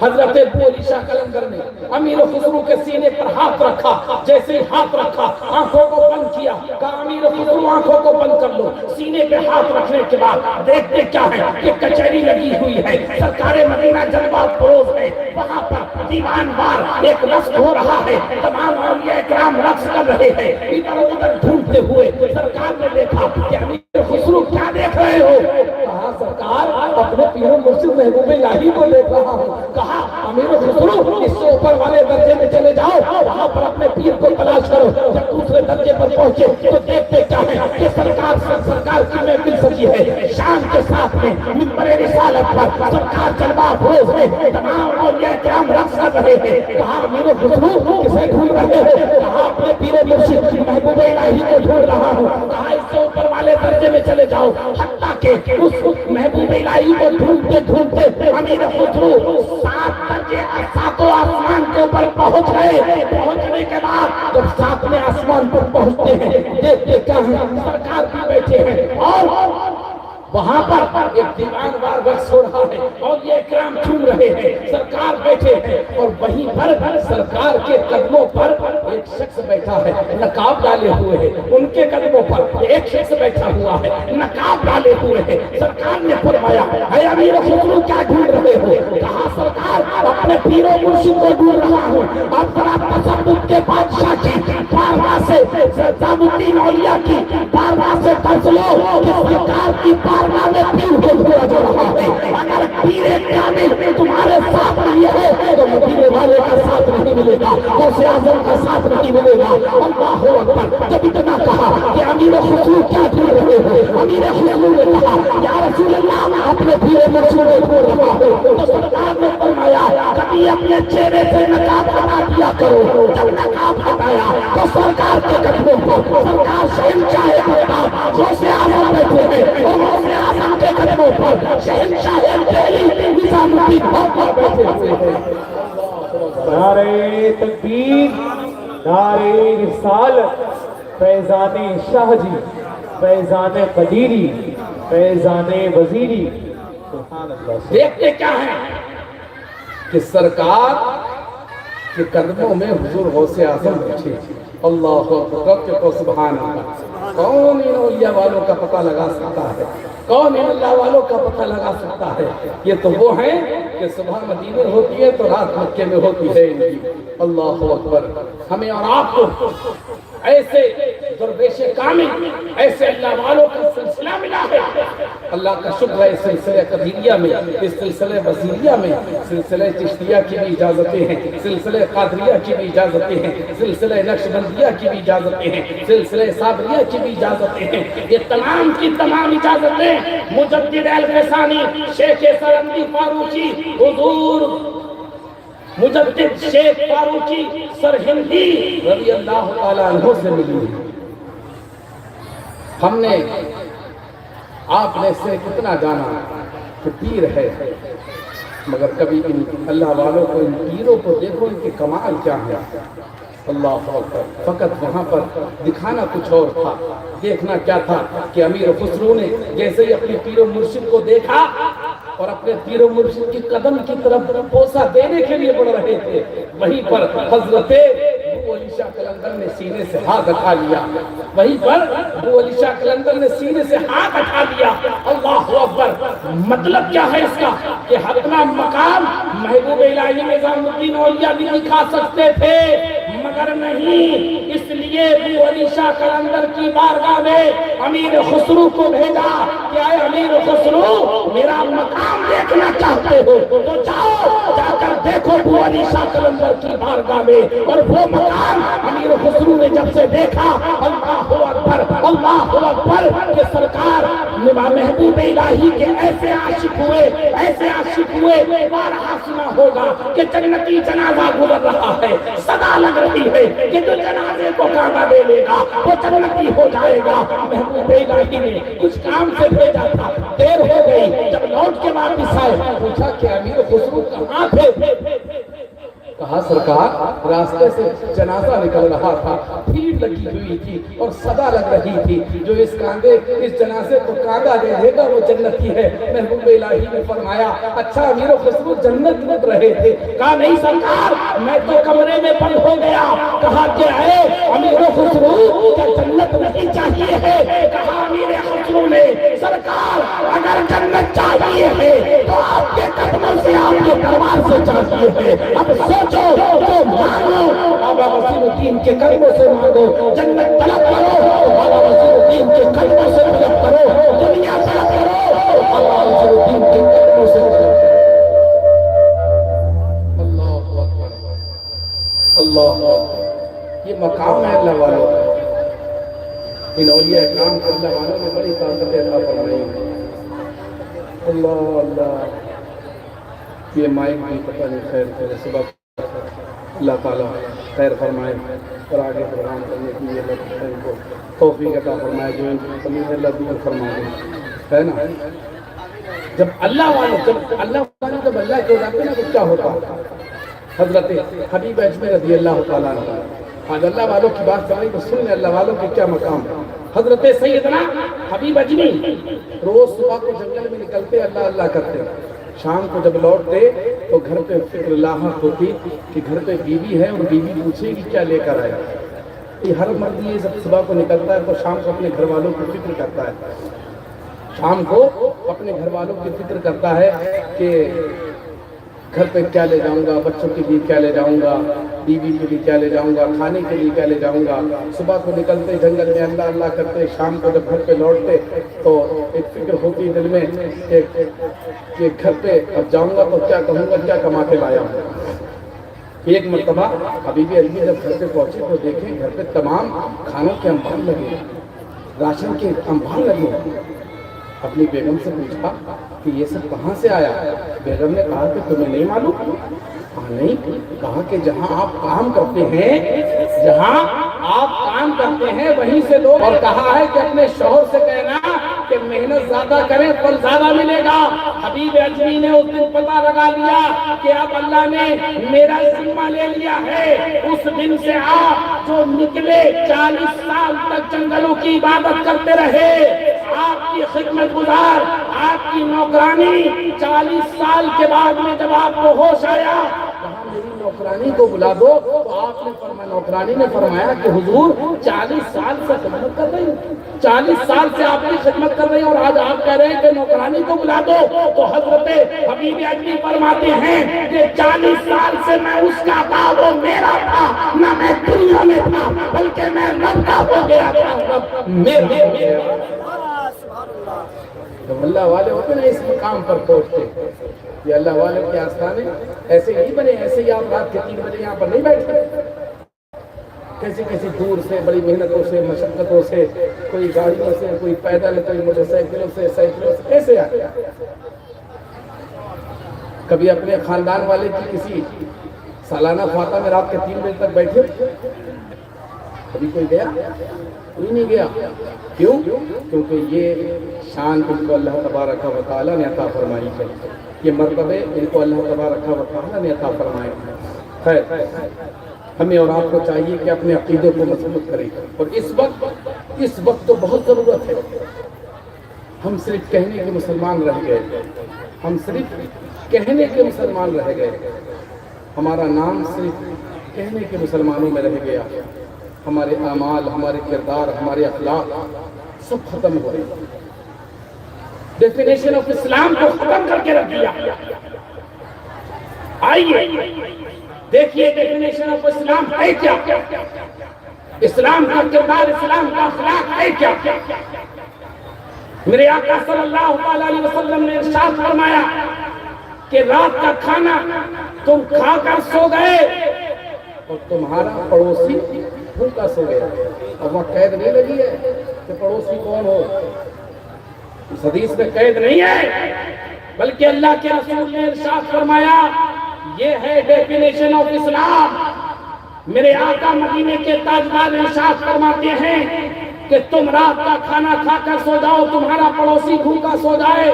حضرت ابو علی شاہ قلندر نے امیر خسرو کے سینے پر ہاتھ رکھا، جیسے ہی ہاتھ رکھا آنکھوں کو بند کیا، کہا امیر خسرو آنکھوں کو بند کر لو۔ سینے پہ ہاتھ رکھنے کے بعد دیکھتے کیا ہے کہ کچہری لگی ہوئی ہے، سرکار مدینہ جلوہ فروز ہے، وہاں پر دیوان وار ایک رقص ہو رہا ہے، تمام اولیاء کرام رقص کر رہے ہیں، ادھر ادھر ڈھونڈتے ہوئے سرکار نے دیکھا کہ امیر خسرو کیا دیکھ رہے ہو؟ کہا سرکار اپنے پیر و مرشد محبوب الہی کو دیکھ رہا ہوں۔ کہا امیر خسرو اس سے اوپر والے درجے میں چلے جاؤ، وہاں پر اپنے پیر کو تلاش کرو۔ جب دوسرے درجے پر پہنچے تو دیکھتے کیا ہے کہ سرکار کی محفل سجی ہے، شان کے ساتھ میں منبر رسالت پر سرکار جلوہ افروز ہے، تمام اولیاء کرام رقص کر رہے ہیں۔ کہا امیر خسرو کسے ڈھونڈ رہے ہو؟ کہا اپنے پیر و مرشد محبوب الہی کو ڈھونڈ رہا ہوں۔ کہا اس سے اوپر والے درجے میں چلے جاؤ، حتیٰ کہ اس محبوب الہی کو ڈھونڈتے ڈھونڈتے امیر خسرو 7 درجے 7 آسمان کے اوپر پہنچ گئے۔ پہنچنے کے بعد جب 7ویں آسمان پر پہنچتے ہیں، دیکھتے کیا ہے سرکار بھی بیٹھے ہیں، اور وہاں پر ایک دیوان وار رقص ہو رہا ہے، اور یہ کرام جھوم رہے ہیں، سرکار بیٹھے ہیں، اور وہیں پر سرکار کے قدموں پر ایک شخص بیٹھا ہے، نقاب ڈالے ہوئے ہے، ان کے قدموں پر ایک شخص بیٹھا ہوا ہے، نقاب ڈالے ہوئے ہے۔ سرکار نے فرمایا اے امیر خسرو کیا ڈھونڈ رہے ہو؟ کہا سرکار اپنے پیر و مرشد کو ڈھونڈ رہا ہوں۔ اب ذرا تصوف کے بادشاہ کی بارگاہ سے، نظام الدین اولیاء کی بارگاہ سے فیصلہ کہ سرکار کی بارگاہ میں پیر کو ڈھونڈا جا رہا ہے، پیر کامل تمہارے ساتھ نہیں ہے تو مدینے والے کا ساتھ نہیں ملے گا، غوث اعظم کا ساتھ نہیں ملے گا۔ اللہ اکبر۔ جب اتنا کہا کہ امیر خسرو کیا ڈھونڈ رہے ہو، امیر خسرو نے کہا یا رسول اللہ اپنے پیر مرشد کو ڈھونڈ رہا ہوں، تو سرکار نے فرمایا کبھی اپنے چہرے سے نقاب ہٹا دیا کرو، جب نقاب ہٹایا تو سرکار کے قدموں پر سرکار شہنشاہ مقام غوث اعظم بیٹھے ہیں، اور غوث اعظم کے قدموں پر شہنشاہ دہلی نظام الدین بابر بیٹھے ہوئے ہیں۔ نعرہ تکبیر، نعرہ رسالت، فیضان شاہ جی، فیضان قدیری، فیضان وزیری۔ سبحان اللہ۔ دیکھتے کیا ہے کہ سرکار کے قدموں میں حضور غوث اعظم بیٹھے۔ اللہ اکبر کو سبحان اللہ۔ کون ان اولیاء والوں کا پتہ لگا سکتا ہے؟ کون ان اللہ والوں کا پتہ لگا سکتا ہے؟ یہ تو وہ ہیں کہ صبح مدینے ہوتی ہے تو رات مکے میں ہوتی ہے ان کی۔ اللہ اکبر۔ ہمیں اور آپ کو ایسے درویش کامل، ایسے اللہ والوں کا سلسلہ ملا ہے۔ اللہ کا شکر ہے، اس سلسلہ قدیریہ میں، اس سلسلہ وزیریہ میں، سلسلہ چشتیہ کی بھی اجازتیں ہیں، سلسلہ قادریہ کی بھی اجازتیں ہیں، سلسلہ نقشبندیہ کی بھی اجازتیں ہیں، سلسلہ صابریہ کی بھی اجازتیں ہیں۔ یہ تمام کی تمام اجازتیں مجدد الفسانی شیخ سرندی فاروقی حضور مجدد شیخ فاروقی سرہندی رضی اللہ تعالیٰ عنہ سے ملی۔ ہم نے آپ نے سے کتنا جانا کہ پیر ہے، مگر کبھی ان اللہ والوں کو، ان پیروں کو دیکھو، ان کے کمال کیا ہے۔ اللہ اکبر۔ فقط وہاں پر دکھانا کچھ اور تھا، دیکھنا کیا تھا کہ امیر خسرو نے جیسے ہی اپنے پیر و مرشد کو دیکھا اور اپنے پیر و مرشد کی قدم کی طرف بوسہ دینے کے لیے بڑھ رہے تھے، وہیں پر حضرت ابو علی شاہ قلندر نے سینے سے ہاتھ اٹھا لیا، وہیں پر ابو علی شاہ قلندر نے سینے سے ہاتھ اٹھا لیا۔ اللہ اکبر۔ مطلب کیا ہے اس کا کہ اپنا مقام محبوب الہی نظام الدین اولیاء بھی دکھا سکتے تھے، مگر نہیں، اس لیے ابو علی شاہ قلندر کی بارگاہ میں امیر خسرو کو بھیجا کہ اے امیر خسرو، میرا مقام دیکھنا چاہتے ہو تو جاؤ، جا کر دیکھو ابو علی شاہ قلندر کی بارگاہ میں۔ اور وہ مقام امیر خسرو نے جب سے دیکھا، اللہ اکبر، اللہ اکبر، کہ سرکار محبوب الہی کے ایسے عاشق ہوئے، ایسے عاشق ہوئے، بارہا سنا ہوگا کہ جنتی جنازہ گزر رہا ہے، صدا لگ رہی ہے کہ جو جنازے کو کعبہ دے لے گا وہ جنتی ہو جائے گا۔ محبوب الہی نے کچھ کام سے بھیجا تھا، دیر ہو گئی، جب لوٹ کے واپس آئے پوچھا کہ امیر خسرو کہاں تھے؟ کہا سرکار راستے سے جنازہ نکل رہا تھا، بھیڑ لگی ہوئی تھی اور صدا لگ رہی تھی، جو اس جنازے کو کاندھا دے دے گا وہ جنتی ہے۔ محبوب الہی نے فرمایا اچھا امیر خسرو جنت لگ رہے تھے؟ کہا نہیں سرکار، میں تو کمرے میں بند ہو گیا۔ کہا کہ اے امیر خسرو، کیا جنت نہیں چاہیے ہے؟ کہا امیر خسرو نے سرکار اگر جنت چاہیے ہے تو آپ کے قدموں سے، آپ کے دربار سے چاہیے ہے۔ اب سوچو تو مانگو، بابا وسیم الدین کے قدموں سے مانگو، جنت طلب کرو، بابا وسیم الدین کے قدموں سے طلب کرو، دنیا طلب کرو، بابا وسیم الدین کے قدموں سے طلب کرو۔ اللہ اکبر، اللہ اکبر۔ یہ مقام ہے اللہ والوں کا۔ ان اولیاء اکرام کو اللہ والوں نے بڑی طاقت عطا فرمائی ہے۔ اللہ اللہ۔ یہ مائک بھی پتہ نہیں، خیر خیر سبب اللہ تعالیٰ خیر فرمائے اور آگے پروگرام کرنے کی اللہ ان کو توفیق عطا فرمائے، جو ان کی کمی ہے اللہ دور فرمائے، ہے نا۔ جب اللہ والے جب اللہ کے جاتے نا تو کیا ہوتا؟ حضرت حبیب اجمی رضی اللہ تعالیٰ عنہ، آج اللہ والوں کی بات کریں تو سنیں اللہ والوں کے کیا مقام۔ حضرت سیدنا حبیب اجمی روز صبح کو جنگل میں نکلتے اللہ اللہ کرتے، شام کو جب لوٹتے تو گھر پہ فکر لاحق ہوتی کہ گھر پہ بیوی ہے اور بیوی پوچھے گی کیا لے کر آیا۔ یہ ہر مرد یہ جب صبح کو نکلتا ہے تو شام کو اپنے گھر والوں کی فکر کرتا ہے، شام کو اپنے گھر والوں کی فکر کرتا ہے کہ گھر پہ کیا لے جاؤں گا، بچوں کے لیے کیا لے جاؤں گا، بیوی کے لیے کیا لے جاؤں گا، کھانے کے لیے کیا لے جاؤں گا. صبح کو نکلتے جنگل میں اللہ اللہ کرتے، شام کو جب گھر پہ لوٹتے تو ایک فکر ہوتی دل میں کہ گھر پہ اب جاؤں گا تو کیا کہوں گا، کیا کما کے لایا ہوں. ایک مرتبہ حبیب علمی جب گھر پہ پہنچے تو دیکھیں گھر پہ تمام کھانوں کے انبار لگے، راشن کے انبار لگے. اپنی بیگم سے پوچھا کہ یہ سب کہاں سے آیا؟ بیگم نے کہا کہ تمہیں نہیں معلوم؟ نہیں. کہا کہ جہاں آپ کام کرتے ہیں، جہاں آپ کام کرتے ہیں وہیں سے لوگ. اور کہا ہے کہ اپنے شوہر سے کہنا کہ محنت زیادہ کریں پھل زیادہ ملے گا. حبیب اجمی نے اس دن پتہ لگا لیا کہ اب اللہ نے میرا ذمہ لے لیا ہے. اس دن سے آپ جو نکلے 40 سال تک جنگلوں کی عبادت کرتے رہے، آپ کی خدمت گزار، آپ کی نوکرانی. 40 سال کے بعد میں جب آپ کو ہوش آیا میری نوکرانی کو بلا دو، تو آپ نے فرمایا، نوکرانی نے فرمایا کہ حضور 40 سال سے خدمت کر رہی ہوں، 40 سال سے آپ کی خدمت کر رہی ہوں اور آج آپ کہہ رہے ہیں کہ نوکرانی کو بلا دو. تو حضرت حبیب اجمی فرماتے ہیں کہ 40 سال سے میں اس کا تھا، وہ میرا تھا، نہ میں دنیا میں تھا بلکہ میں رب کا ہو گیا تھا، رب میرا ہو گیا. جب اللہ والے ہوتے نا اس مقام پر پہنچتے، یہ اللہ والے کے آستانے ایسے ہی بنے. ایسے ہی آپ رات کے 3 بجے یہاں پر نہیں بیٹھتے، کیسی کیسی دور سے بڑی محنتوں سے مشقتوں سے، کوئی گاڑیوں سے، کوئی پیدل، کوئی موٹر سائیکلوں سے، سائیکلوں سے کیسے آتے. کبھی اپنے خاندان والے کی کسی سالانہ فاتح میں رات کے 3 بجے تک بیٹھے؟ کبھی کوئی گیا؟ کوئی نہیں گیا. کیوں؟ کیونکہ یہ شان ان کو اللہ تبارک و تعالیٰ نے عطا فرمائی ہے، یہ مرتبے ان کو اللہ تبارک و تعالیٰ نے عطا فرمائے. خیر، ہمیں اور آپ کو چاہیے کہ اپنے عقیدے کو مضبوط کریں. اور اس وقت تو بہت ضرورت ہے. ہم صرف کہنے کے مسلمان رہ گئے، ہم صرف کہنے کے مسلمان رہ گئے. ہمارا نام صرف کہنے کے مسلمانوں میں رہ گیا. ہمارے اعمال، ہمارے کردار، ہمارے اخلاق سب ختم ہو گئے. ڈیفینیشن آف اسلام کو ختم کر کے رکھ دیا. آئیے دیکھیے ڈیفینیشن آف اسلام ہے کیا، اسلام کا کردار، اسلام کا اخلاق ہے کیا. میرے آقا صلی اللہ علیہ وسلم نے ارشاد فرمایا کہ رات کا کھانا تم کھا کر سو گئے اور تمہارا پڑوسی بھوکا سو گیا. اب وہ قید نہیں لگی ہے کہ پڑوسی کون ہو، اس حدیث میں قید نہیں ہے، بلکہ اللہ کے رسول نے ارشاد فرمایا یہ ہے ڈیفینیشن آف اسلام. میرے آقا مدینے کے تاجدار ارشاد فرماتے ہیں کہ تم رات کا کھانا کھا کر سو جاؤ، تمہارا پڑوسی بھوکا سو جائے.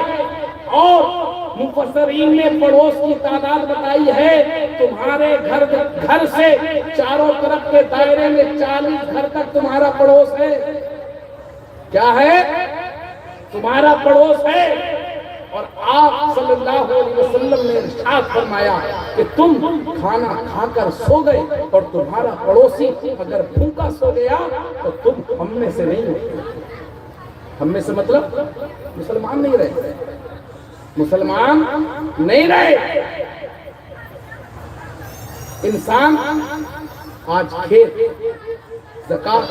اور مفسرین نے پڑوس کی تعداد بتائی ہے، تمہارے گھر سے چاروں طرف کے دائرے میں 40 گھر تک تمہارا پڑوس ہے. کیا ہے؟ تمہارا پڑوس ہے. اور آپ صلی اللہ علیہ وسلم نے ارشاد فرمایا کہ تم کھانا کھا کر سو گئے اور تمہارا پڑوسی اگر بھوکا سو گیا تو تم ہم میں سے نہیں ہو. ہم میں سے مطلب مسلمان نہیں رہے، مسلمان نہیں رہے. انسان آج کھیت، زکات،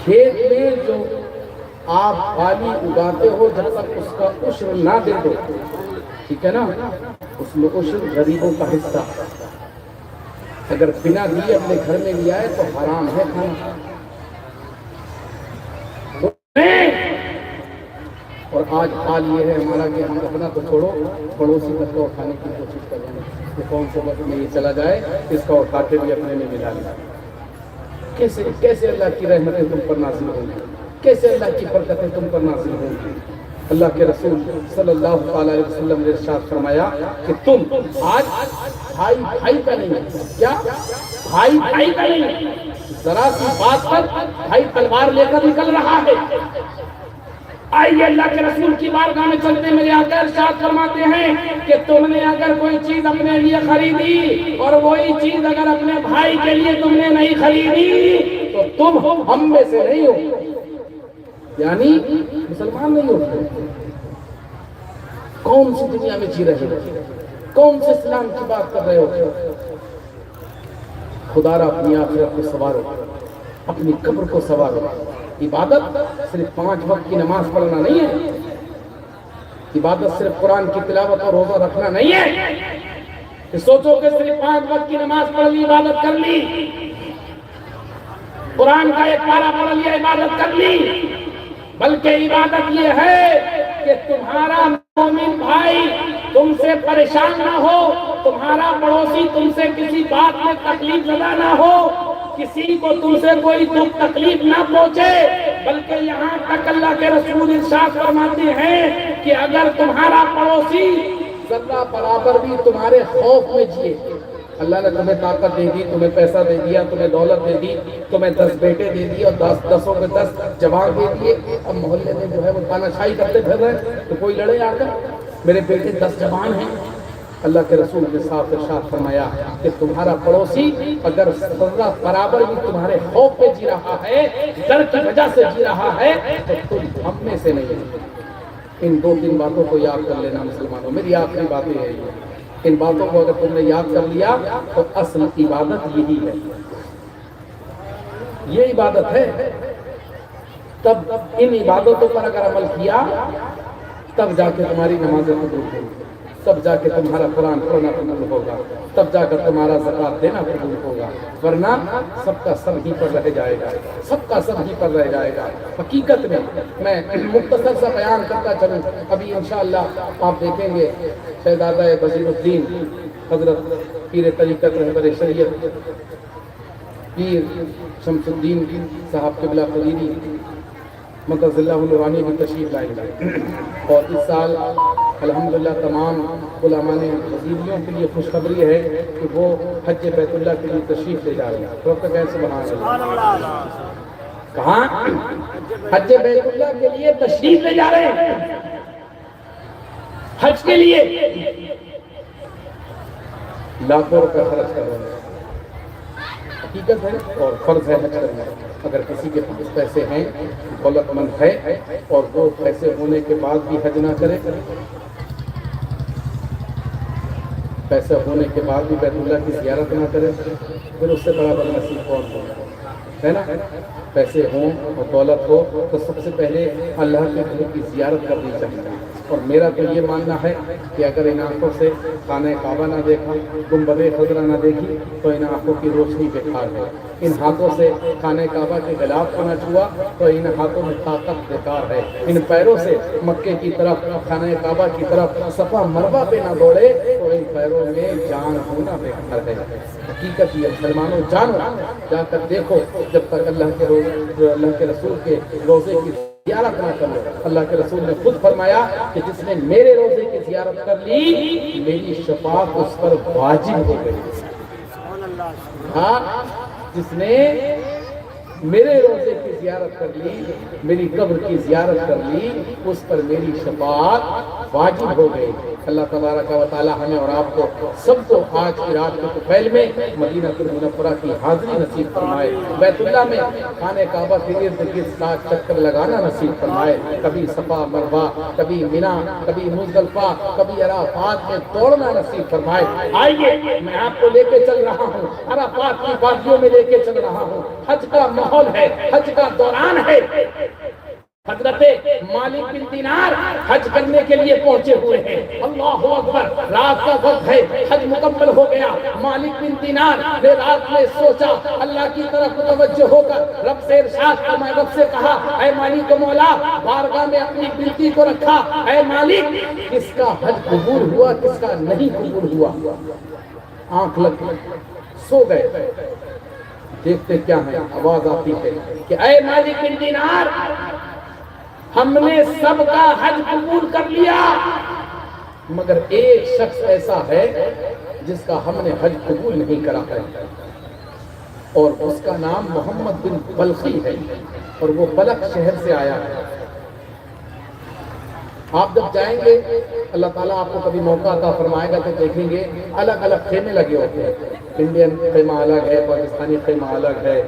کھیت میں جو آپ پھلی اگاتے ہو جب تک اس کا عشر نہ دے دو، ٹھیک ہے نا، اس میں عشر غریبوں کا حصہ. اگر بنا دیے اپنے گھر میں لیا ہے تو حرام ہے کھانا. اور آج حال یہ ہے ہمارا کہ ہم اپنا تو چھوڑو، پڑوسی کا تو اٹھانے کی کوشش کر رہے ہیں کہ کون سے وقت میں یہ چلا جائے اس کا اٹھا کے بھی اپنے میں ملا لیا. کیسے اللہ کی رحمتیں تم پر نازل ہوں گی، کیسے اللہ کی برکتیں تم پر نازل ہوں گی. اللہ کے رسول صلی اللہ علیہ وسلم نے ارشاد فرمایا کہ تم آج بھائی بھائی کا نہیں ہے. کیا بھائی بھائی کا نہیں؟ ذرا سی بات پر بھائی تلوار لے کر نکل رہا ہے. آئیے اللہ کے رسول کی بارگاہ میں چلتے میرے آقا ارشاد فرماتے ہیں کہ تم نے اگر کوئی چیز اپنے لیے خریدی اور وہی چیز اگر اپنے بھائی کے لیے تم نے نہیں خریدی تو تم ہم میں سے نہیں ہو، یعنی مسلمان نہیں ہو. کون سی دنیا میں جی رہے ہو، کون سے اسلام کی بات کر رہے ہو. خدارا اپنی آخرت کو سنوارو، اپنی قبر کو سنوارو۔ عبادت صرف 5 وقت کی نماز پڑھنا نہیں ہے، عبادت صرف قرآن کی تلاوت اور روزہ رکھنا نہیں ہے کہ سوچو کہ صرف 5 وقت کی نماز پڑھ لی عبادت کر لی، قرآن کا ایک پارہ پڑھ لیا عبادت کر لی، بلکہ عبادت یہ ہے کہ تمہارا مومن بھائی تم سے پریشان نہ ہو، تمہارا پڑوسی تم سے کسی بات میں تکلیف زدہ نہ ہو، کسی کو تم سے کوئی دکھ تکلیف نہ پہنچے، بلکہ یہاں تک اللہ کے رسول ارشاد فرماتے ہیں کہ اگر تمہارا پڑوسی ذرہ برابر بھی تمہارے خوف میں جیے، اللہ نے تمہیں طاقت دے دی، تمہیں پیسہ دے دیا، تمہیں دولت دے دی، تمہیں 10 بیٹے دے دیے اور 10 میں 10 جوان دے دیے، اب محلے میں جو ہے وہ تاناشائی کرتے پھر رہے ہیں تو کوئی لڑے آ کر میرے بیٹے 10 جوان ہیں۔ اللہ کے رسول نے صاف ارشاد فرمایا کہ تمہارا پڑوسی اگر ذرہ برابر بھی تمہارے خوف میں جی رہا ہے، ڈر کی وجہ سے جی رہا ہے، تو تم ہم میں سے نہیں ہو۔ ان 2-3 باتوں کو یاد کر لینا مسلمانوں، میری آخری باتیں ہیں یہ، ان باتوں کو اگر تم نے یاد کر لیا تو اصل عبادت یہی ہے، یہ عبادت ہے۔ تب ان عبادتوں پر اگر عمل کیا تب جا کے تمہاری نمازیں قبول ہوں، تب جا کے تمہارا قرآن پڑھنا قبول ہوگا، تب جا کر تمہارا زکوٰۃ دینا قبول ہوگا، ورنہ سب کا سر ہی پر رہ جائے گا، سب کا سر ہی پر رہ جائے گا۔ حقیقت میں مختصر سا بیان کرتا چلوں، ابھی انشاءاللہ آپ دیکھیں گے شہزادہ بصیر الدین حضرت پیر طریقت رہبر شریعت پیر شمس الدین صاحب قبلہ قدیری مقدس اللہ النورانی بھی تشریف لائیں گے، اور اس سال الحمدللہ تمام علماء وزیریوں کے لیے خوشخبری ہے کہ وہ حج بیت اللہ کے لیے تشریف لے جا رہے ہیں۔ وقت کہیں سبحان اللہ، کہاں؟ حج بیت اللہ کے لیے تشریف لے جا رہے ہیں، حج کے لیے لاکھوں روپے خرچ کر رہے ہیں، حقیقت ہے اور فرض ہے حج کرنا۔ اگر کسی کے پاس پیسے ہیں، دولت مند ہے، اور وہ پیسے ہونے کے بعد بھی حج نہ کرے، پیسے ہونے کے بعد بھی بیت اللہ کی زیارت نہ کرے، پھر اس سے بڑا بدنصیب کون ہوگا، ہے نا؟ پیسے ہوں اور دولت ہو تو سب سے پہلے اللہ کے گھر کی زیارت کرنی چاہیے۔ اور میرا تو یہ ماننا ہے کہ اگر ان آنکھوں سے خانہ کعبہ نہ دیکھا، گنبد خضرا نہ دیکھی تو ان آنکھوں کی روشنی بیکار ہے، ان ہاتھوں سے خانہ کعبہ کے غلاف کو نہ چھوا تو ان ہاتھوں میں طاقت بیکار ہے، ان پیروں سے مکے کی طرف خانہ کعبہ کی طرف صفا مروا پہ نہ دوڑے تو ان پیروں میں جان ہونا بیکار ہے۔ حقیقت یہ مسلمانوں جانو، جا کر دیکھو، جب تک اللہ کے رسول کے روزے کی زیارت نہ کر لو۔ اللہ کے رسول نے خود فرمایا کہ جس نے میرے روزے کی زیارت کر لی میری شفاعت اس پر واجب ہو گئی۔ ہاں، جس نے میرے روزے کی زیارت کر لی، میری قبر کی زیارت کر لی، اس پر میری شفاعت واجب ہو گئی۔ اللہ تبارک و تعالی ہمیں اور آپ کو سب کو آج کی رات کے طفیل میں مدینہ المنورہ کی حاضری نصیب فرمائے، بیت اللہ میں خانہ کعبہ کے ارد گرد 7 چکر لگانا نصیب فرمائے، کبھی صفا مروا، کبھی منا، کبھی مزدلفہ، کبھی عرفات میں دوڑنا نصیب فرمائے۔ آئیے میں آپ کو لے کے چل رہا ہوں، عرفات کی وادیوں میں لے کے چل رہا ہوں، حج کا ماحول ہے، حج کا دوران ہے۔ حضرت مالک بن دینار حج کرنے کے لیے پہنچے ہوئے ہیں، اللہ اکبر، رات کا وقت ہے، حج مکمل ہو گیا۔ مالک بن دینار نے رات میں سوچا، اللہ کی طرف متوجہ ہو کر رب سے ارشاد فرمایا، رب سے کہا، اے مالک و مولا، بارگاہ میں اپنی بنتی کو رکھا، اے مالک، کس کا حج قبول ہوا کس کا نہیں قبول ہوا؟ آنکھ لگ سو گئے، دیکھتے کیا ہے، آواز آتی ہے کہ اے مالک بن دینار، ہم نے سب کا حج قبول کر لیا، مگر ایک شخص ایسا ہے جس کا ہم نے حج قبول نہیں کرا ہے، اور اس کا نام محمد بن بلخی ہے، اور وہ بلخ شہر سے آیا ہے۔ آپ جب جائیں گے اللہ تعالیٰ آپ کو کبھی موقع عطا فرمائے گا تو دیکھیں گے الگ الگ خیمے لگے ہوتے ہیں، انڈین خیمہ الگ ہے، پاکستانی خیمہ الگ ہے،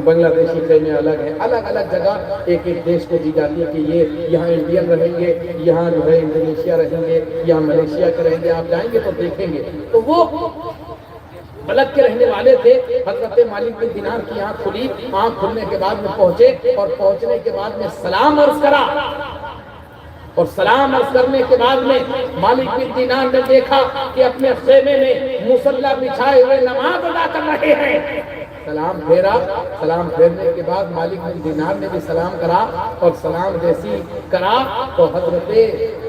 بنگلہ دیشی خیمے الگ ہیں، الگ الگ جگہ ایک ایک دیش کو دی جاتی ہے کہ یہ یہاں انڈین رہیں گے، یہاں جو ہے انڈونیشیا رہیں گے، یہاں ملیشیا کے رہیں گے۔ آپ جائیں گے تو دیکھیں گے تو بلد کے رہنے والے تھے. حضرت مالک بن دینار کی آنکھ کھلی. آنکھ کھلنے کے بعد میں پہنچے اور پہنچنے کے بعد میں سلام عرض کرا. اور سلام عرض کرنے کے بعد میں مالک بن دینار نے دیکھا کہ اپنے خیمے میں مصلی بچھائے ہوئے نماز ادا کر رہے ہیں. سلام پھیرا. سلام پھیرنے کے بعد مالک بن دینار نے بھی سلام کرا اور سلام جیسی کرا تو حضرت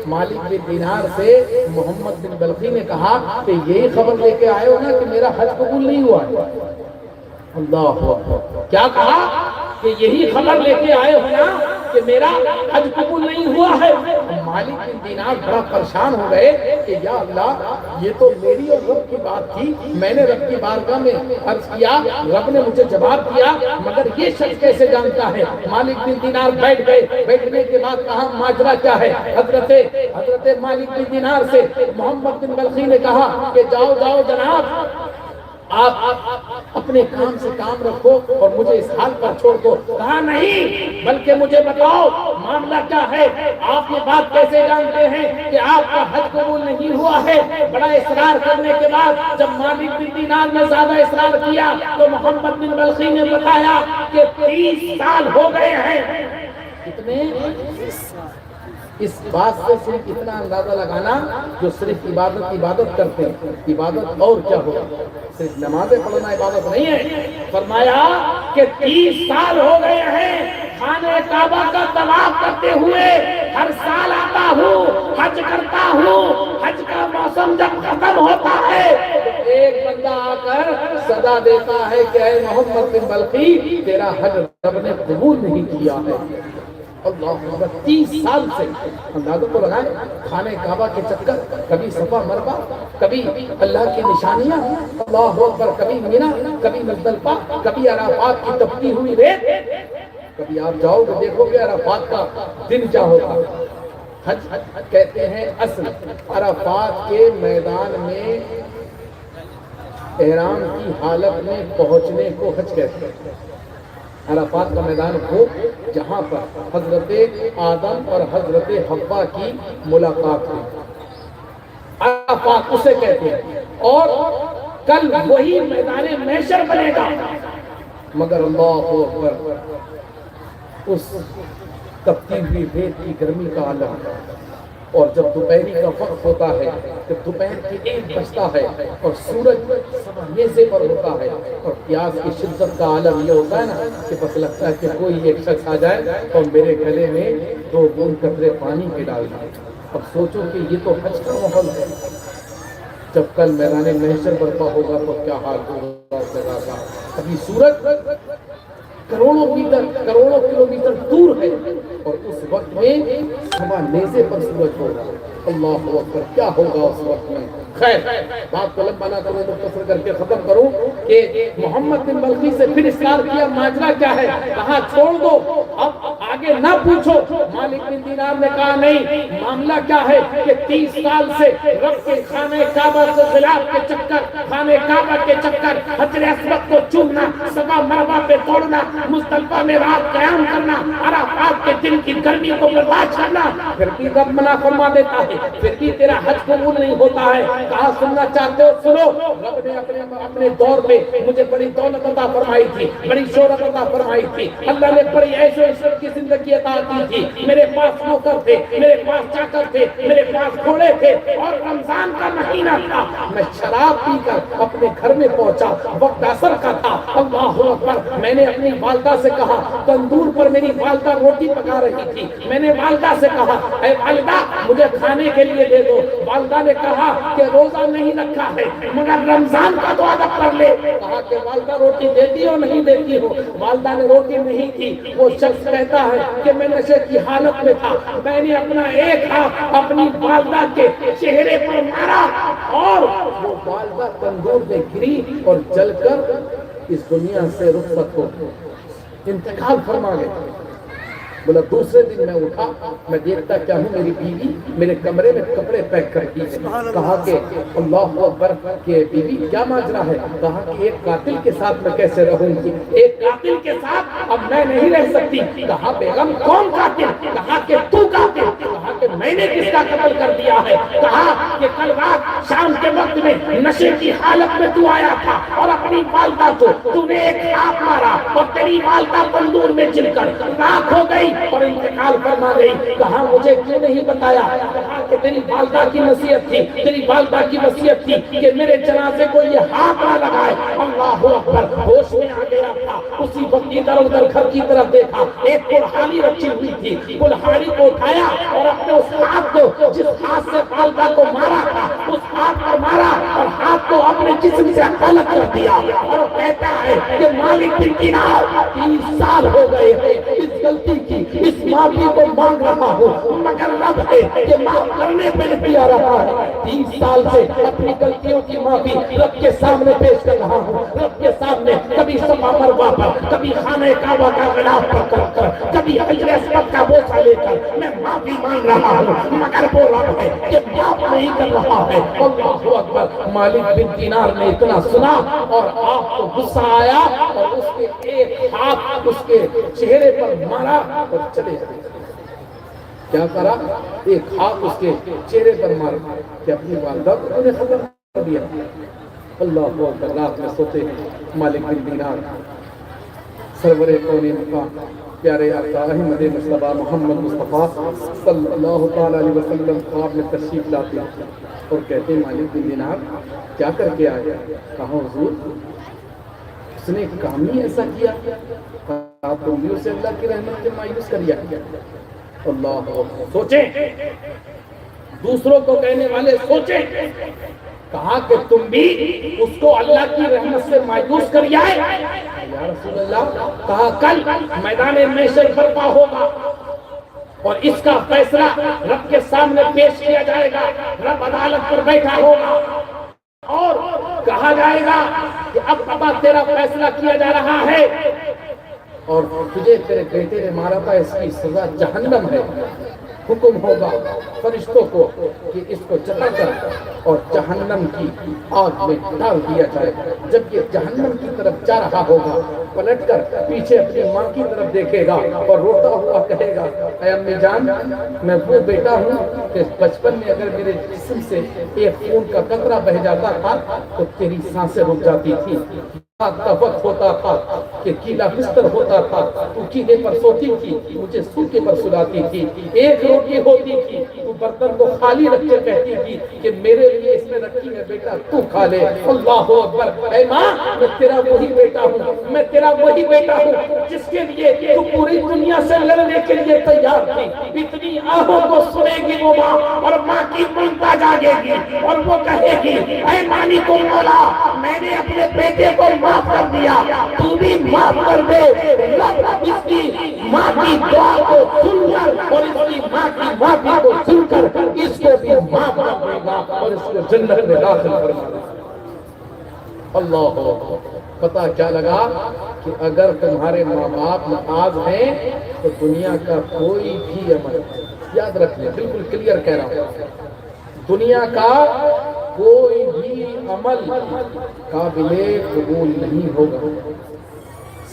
مالک بن دینار سے محمد بن بلخی نے کہا کہ یہی خبر لے کے آئے ہو نا کہ میرا حج قبول نہیں ہوا ہے. اللہ اکبر. کیا کہا کہ یہی خبر لے کے آئے ہو نا کہ میرا حج قبول نہیں ہوا ہے. مالک بن دینار بڑا پریشان ہو گئے کہ یا اللہ یہ تو میری اور رب کی بات تھی. میں نے رب کی بارگاہ میں عرض کیا, رب نے مجھے جواب دیا, مگر یہ شخص کیسے جانتا ہے. مالک بن دینار بیٹھ گئے. بیٹھنے کے بعد کہا ماجرا کیا ہے. حضرت مالک بن دینار سے محمد بن بلخی نے کہا کہ جاؤ جاؤ جناب, آپ اپنے کام سے کام رکھو اور مجھے اس حال پر چھوڑ دو. کہا نہیں, بلکہ مجھے بتاؤ معاملہ کیا ہے. آپ یہ بات کیسے جانتے ہیں کہ آپ کا حج قبول نہیں ہوا ہے. بڑا اصرار کرنے کے بعد جب مالک بن دینار نے زیادہ اصرار کیا تو محمد بن بلخی نے بتایا کہ 30 سال ہو گئے ہیں. کتنے؟ اس بات سے صرف اتنا اندازہ لگانا جو صرف عبادت کرتے ہیں. عبادت اور کیا ہوگا, صرف نمازیں پڑھنا عبادت نہیں ہے. فرمایا کہ 30 سال ہو گئے ہیں خانہ کعبہ کا طواف کرتے ہوئے. ہر سال آتا ہوں, حج کرتا ہوں. حج کا موسم جب ختم ہوتا ہے تو ایک بندہ آ کر صدا دیتا ہے کہ اے محمد بن بلخی تیرا حج رب نے قبول نہیں کیا ہے. اللہ 30 سال سے اندازوں کو لگائیں. خانہ کعبہ کے چکر, کبھی صفا مروا, کبھی اللہ کی نشانیاں, اللہ اکبر, کبھی مینا, کبھی مزدلفہ, کبھی عرفات کی تپتی ہوئی ریت. کبھی آپ جاؤ گے دیکھو گے عرفات کا دن کیا ہوتا. حج کہتے ہیں اصل عرفات کے میدان میں احرام کی حالت میں پہنچنے کو حج کہتے ہیں. عرفات کا میدان ہو جہاں پر حضرت آدم اور حضرت حوا کی ملاقات ہوئی. عرفات اسے کہتے ہیں. اور کل وہی میدان محشر بنے گا. مگر اللہ اکبر, اس تپتی ہوئی ریت کی گرمی کا عالم ہے. اور جب دوپہری کا وقت ہوتا ہے, جب دوپہر کی 1 بجتا ہے اور سورج نیزے پر ہوتا ہے اور پیاس کی شدت کا عالم یہ ہوتا ہے نا کہ بس لگتا ہے کہ کوئی ایک شخص آ جائے اور میرے گلے میں 2 بوند قطرے پانی کے ڈال دیں. اب سوچو کہ یہ تو حج کا ماحول ہے. جب کل میدان محشر برپا ہوگا تو کیا حال ہوگا اس جگہ کا. ابھی سورج کروڑوں کلومیٹر دور ہے اور اس وقت میں سما نیزے پر سورج ہوگا. اللہ اکبر, کیا ہوگا اس وقت میں. خیر بات کو لمبا نہ کروں, مختصر کر کے ختم کروں کہ محمد بن بلخی سے پھر اصرار کیا ماجرا کیا ہے. کہا چھوڑ دو, اب آگے نہ پوچھو. مالک بن دینار نے کہا نہیں, معاملہ کیا ہے کہ 30 سال سے رب کے خانہ کعبہ سے خلاف کے چکر, خانہ کعبہ کے چکر, حجر اسود کو چومنا, صفا مروا پہ دوڑنا, مزدلفہ میں رات قیام کرنا, عرفات کے دن کی گرمی کو برداشت کرنا, پھر بھی رب منع فرما دیتا ہے, پھر بھی تیرا حج قبول نہیں ہوتا ہے. کہا سننا چاہتے ہو سنو. رب نے اپنے دور میں مجھے بڑی دولت عطا فرمائی تھی, بڑی شہرت عطا فرمائی تھی. اللہ نے بڑی عیش و عشرت کی زندگی عطا کی تھی. میرے پاس نوکر تھے, میرے پاس چاکر تھے, میرے پاس گھوڑے تھے اور رمضان کا مہینہ تھا. میں شراب پی کر اپنے گھر میں پہنچا, وقت عصر کا تھا. اللہ اکبر, میں نے اپنی والدہ سے کہا, تندور پر میری والدہ روٹی پکا رہی تھی. میں نے والدہ سے کہا اے والدہ مجھے کھانے کے لیے دے دو. والدہ نے کہا کہ روزہ نہیں رکھا ہے مگر رمضان کا تو ادب کر لے. کہا کہ والدہ روٹی دیتی ہو نہیں دیتی ہو. والدہ نے روٹی نہیں کی. وہ شخص کہتا ہے کہ میں نشے کی حالت میں تھا, میں نے اپنا ایک ہاتھ اپنی والدہ کے چہرے پر مارا اور وہ والدہ تندور میں گری اور جل کر اس دنیا سے رخصت ہو انتقال فرما گئے. بولا دوسرے دن میں اٹھا, میں دیکھتا کیا ہوں میری بیوی میرے کمرے میں کپڑے پیک کرتی ہے. کہا کہ اللہ اکبر کہ بیوی کیا ماجرا ہے. کہا کہ ایک قاتل کے ساتھ میں کیسے رہوں گی, ایک قاتل کے ساتھ اب میں نہیں رہ سکتی. کہا بیگم کون قاتل. کہا کہ تو قاتل. کہا کہ میں نے کس کا قتل کر دیا ہے؟ کہا کہ کل رات شام کے وقت میں نشے کی حالت میں تو آیا تھا اور اپنی والدہ کو تو نے ایک ہاتھ مارا اور تیری والدہ تندور میں جل کر راکھ ہو گئی اور انتقال فرما گئی۔ کہا مجھے کیوں نہیں بتایا؟ کہا کہ تیری والدہ کی نصیحت تھی، تیری والدہ کی وصیت تھی کہ میرے جنازے کو یہ ہاتھ نہ لگائے۔ اللہ اکبر، ہوش میں آ گیا تھا، اسی وقت ادھر ادھر گھر کی طرف دیکھا، ایک کلہاڑی رکھی ہوئی تھی، کلہاڑی کو اٹھایا اور اپنے اس ہاتھ کو جس ہاتھ سے والدہ کو مارا تھا اس ہاتھ پر مارا اور ہاتھ کو اپنے جسم سے الگ کر دیا اور کہتا ہے کہ مالک بن دینار 30 سال ہو گئے ہیں اس غلطی کی، اس معافی کو مانگ رہا ہوں مگر رب ہے کہ معاف کرنے پہ نہیں آ رہا ہے۔ 30 سال سے اپنی غلطیوں کی معافی رب کے سامنے پیش کر رہا ہوں، رب کے سامنے کبھی صفا مروا پر، کبھی خانہ کعبہ کا غلاف پر کر کر، کبھی حجر اسود کا بوسہ لے کر میں معافی مانگ رہا ہوں مگر وہ رب ہے کہ معاف نہیں کر رہا ہے۔ اللہ اکبر، مالک بن دینار نے اتنا سنا اور آپ کو غصہ آیا اور اس کے ایک ہاتھ اس کے چہرے پر مارا اور چلے گئے۔ کیا کرا؟ ایک ہاتھ اس کے چہرے پر مارا کہ اپنی والدہ کو انہیں ختم کر دیا۔ اللہ اکبر، رات میں سوتے ہیں مالک بن دینار سرور کون مقام پیارے آقا احمد مصطفیٰ محمد مصطفیٰ صلی اللہ تعالیٰ علیہ وسلم خواب میں تشریف لاتے ہیں اور کہتے ہیں مالک بن دینار کیا کر کے آیا؟ کہا حضور اس نے کام ہی ایسا کیا، کہا تم بھی اسے اللہ کی رحمت سے مایوس کریا۔ اللہ سوچیں، دوسروں کو کہنے والے سوچیں، کہا کہ تم بھی اس کو اللہ کی رحمت سے مایوس کر آئے یا رسول اللہ۔ کہا کل میدان محشر برپا ہوگا اور اس کا فیصلہ رب کے سامنے پیش کیا جائے گا، رب عدالت پر بیٹھا ہوگا اور کہا جائے گا کہ اب بابا تیرا فیصلہ کیا جا رہا ہے اور تجھے تیرے بیٹے نے مارا تھا، اس کی سزا جہنم ہے۔ حکم ہوگا فرشتوں کو کہ اس کو جلا کر اور جہنم کی آگ میں ڈال دیا جائے۔ جب یہ جہنم کی طرف جا رہا ہوگا پلٹ کر پیچھے اپنی ماں کی طرف دیکھے گا اور روتا ہوا کہے گا اے امی جان، میں وہ بیٹا ہوں کہ بچپن میں اگر میرے جسم سے ایک خون کا قطرہ بہ جاتا تھا تو تیری سانسیں رک جاتی تھی، کا وقت ہوتا تھا کہ گیلا بستر ہوتا تھا، تو گیلے پر سوتی تھی، مجھے سوکے پر سلاتی تھی، ایک روٹی ہوتی تھی تو برتن کو خالی رکھ کے کہتی تھی کہ میرے لیے اس میں رکھی ہے بیٹا تو کھا لے۔ اللہ اکبر، اے ماں میں تیرا وہی بیٹا ہوں، میں تیرا وہی بیٹا ہوں جس کے لیے تو پوری دنیا سے لڑنے کے لیے تیار تھی۔ اتنی آہوں کو سنے گی وہ ماں اور ماں کی ممتا جاگے گی اور وہ کہے گی اے مالک المولا، میں نے اپنے بیٹے کو معاف کر دیا، تو بھی معاف کر دے۔ رب اس کی ماں کی دعا کو سن کر اور اس کی ماں کی معافی کو سن کر اس کو بھی معاف کر دے گا اور اس کو جنت میں داخل فرما دے گا۔ اللہ پتہ کیا لگا کہ اگر تمہارے ماں باپ ناراض ہیں تو دنیا کا کوئی بھی عمل، یاد رکھ لیں بالکل کلیئر کہہ رہا ہوں، دنیا کا کوئی بھی عمل قابل قبول نہیں ہوگا۔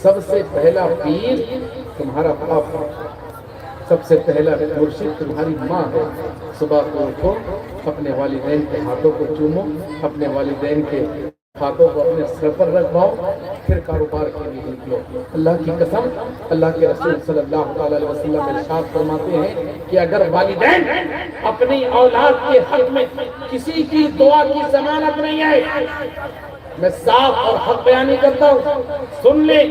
سب سے پہلا پیر تمہارا باپ ہے، سب سے پہلا مرشد تمہاری ماں ہے۔ صبح کو اٹھو، اپنے والدین کے ہاتھوں کو چومو، اپنے والدین کے ہاتھوں کو اپنے سر پر رکھواؤ، پھر کاروبار کے لیے نکلو۔ اللہ کی قسم، اللہ کے رسول صلی اللہ علیہ وسلم ارشاد فرماتے ہیں کہ اگر والدین اپنی اولاد کے حق میں کسی کی دعا کی ضمانت نہیں ہے، میں صاف اور حق بیانی کرتا ہوں، سن لے،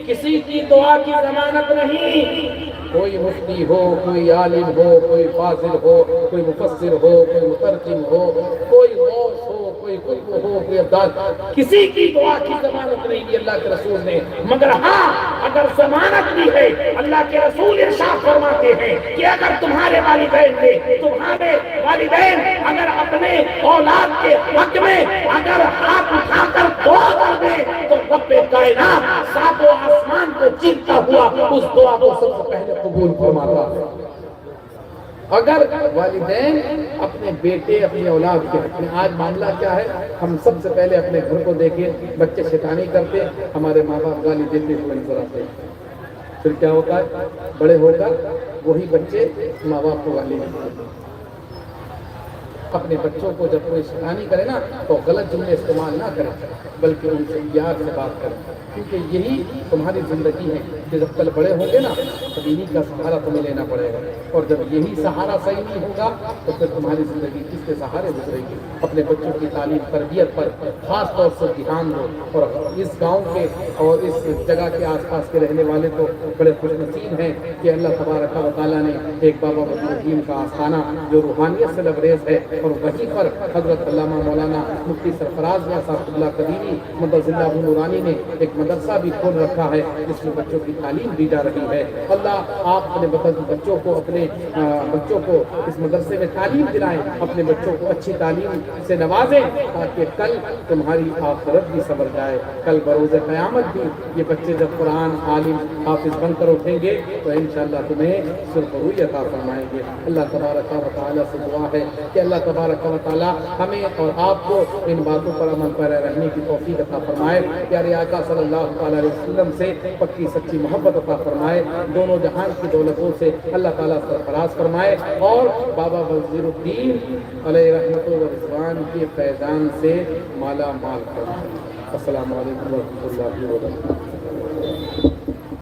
کسی کی دعا کی ضمانت نہیں۔ کوئی مفتی ہو، کوئی عالم ہو، کوئی فاضل ہو، کوئی مفسر ہو، کوئی مترجم ہو، کوئی غوث ہو، کوئی قطب ہو، کوئی عبدال، کسی کی دعا کی ضمانت نہیں دی اللہ کے رسول نے، مگر ہاں اگر ضمانت بھی ہے اللہ کے رسول ارشاد فرماتے ہیں کہ اگر تمہارے والدین نے، تمہارے والدین اگر اپنے اولاد کے حق میں اگر ہاتھ اٹھا کر دعا کر دے تو رب کائنات ساتوں آسمان کو چیرتا ہوا اس دعا کو سب سے پہلے قبول فرماتا ہے۔ اگر والدین اپنے بیٹے اپنی اولاد کے حق میں، آج معاملہ کیا ہے، ہم سب سے پہلے اپنے گھر کو دیکھیں، بچے شیطانی کرتے، ہمارے ماں باپ گالی دیتے ہوئے نظر آتے ہیں۔ پھر کیا ہوتا ہے؟ بڑے ہو کر وہی بچے ماں باپ کو گالی دیتے ہیں۔ اپنے بچوں کو جب کوئی شیطانی کرے نا تو غلط جملے استعمال نہ کریں، بلکہ ان سے پیار سے بات کریں، کیونکہ یہی تمہاری زندگی ہے کہ جب کل بڑے ہوں گے نا تو انہی کا سہارا تمہیں لینا پڑے گا، اور جب یہی سہارا صحیح نہیں ہوگا تو پھر تمہاری زندگی کس کے سہارے گزرے گی۔ اپنے بچوں کی تعلیم تربیت پر خاص طور سے دھیان دو، اور اس گاؤں کے اور اس جگہ کے آس پاس کے رہنے والے تو بڑے خوش نصیب ہیں کہ اللہ تبارک و تعالیٰ نے ایک بابا بدر الدین کا آستانہ جو روحانیت سے لبریز ہے، اور وہیں پر حضرت علامہ مولانا مفتی سرفراز یا صاحب اللہ قدیمی مدد زندہ نورانی نے ایک مدرسہ بھی کھول رکھا ہے جس میں بچوں کی تعلیم دی جا رہی ہے۔ اللہ آپ اپنے بچوں کو اس مدرسے میں تعلیم دلائیں، اپنے بچوں کو اچھی تعلیم سے نوازیں، تاکہ کل تمہاری آخرت بھی سنور جائے، کل بروز قیامت بھی یہ بچے جب قرآن عالم حافظ بن کر اٹھیں گے تو انشاءاللہ تمہیں سرخروئی عطا فرمائیں گے۔ اللہ تبارک و تعالیٰ سے دعا ہے کہ اللہ تبارک و تعالیٰ ہمیں اور آپ کو ان باتوں پر عمل پیرا رہنے کی توفیق عطا فرمائے، پیارے آقا صلی اللہ تعالیٰ علیہ وسلم سے پکی سچی محبت عطا فرمائے، دونوں جہان کی دولتوں سے اللہ تعالیٰ سرفراز فرمائے، اور بابا وزیر الدین علیہ رحمت و رضوان کے فیضان سے مالا مال فرمائے۔ السلام علیکم ورحمۃ اللہ وبرکاتہ۔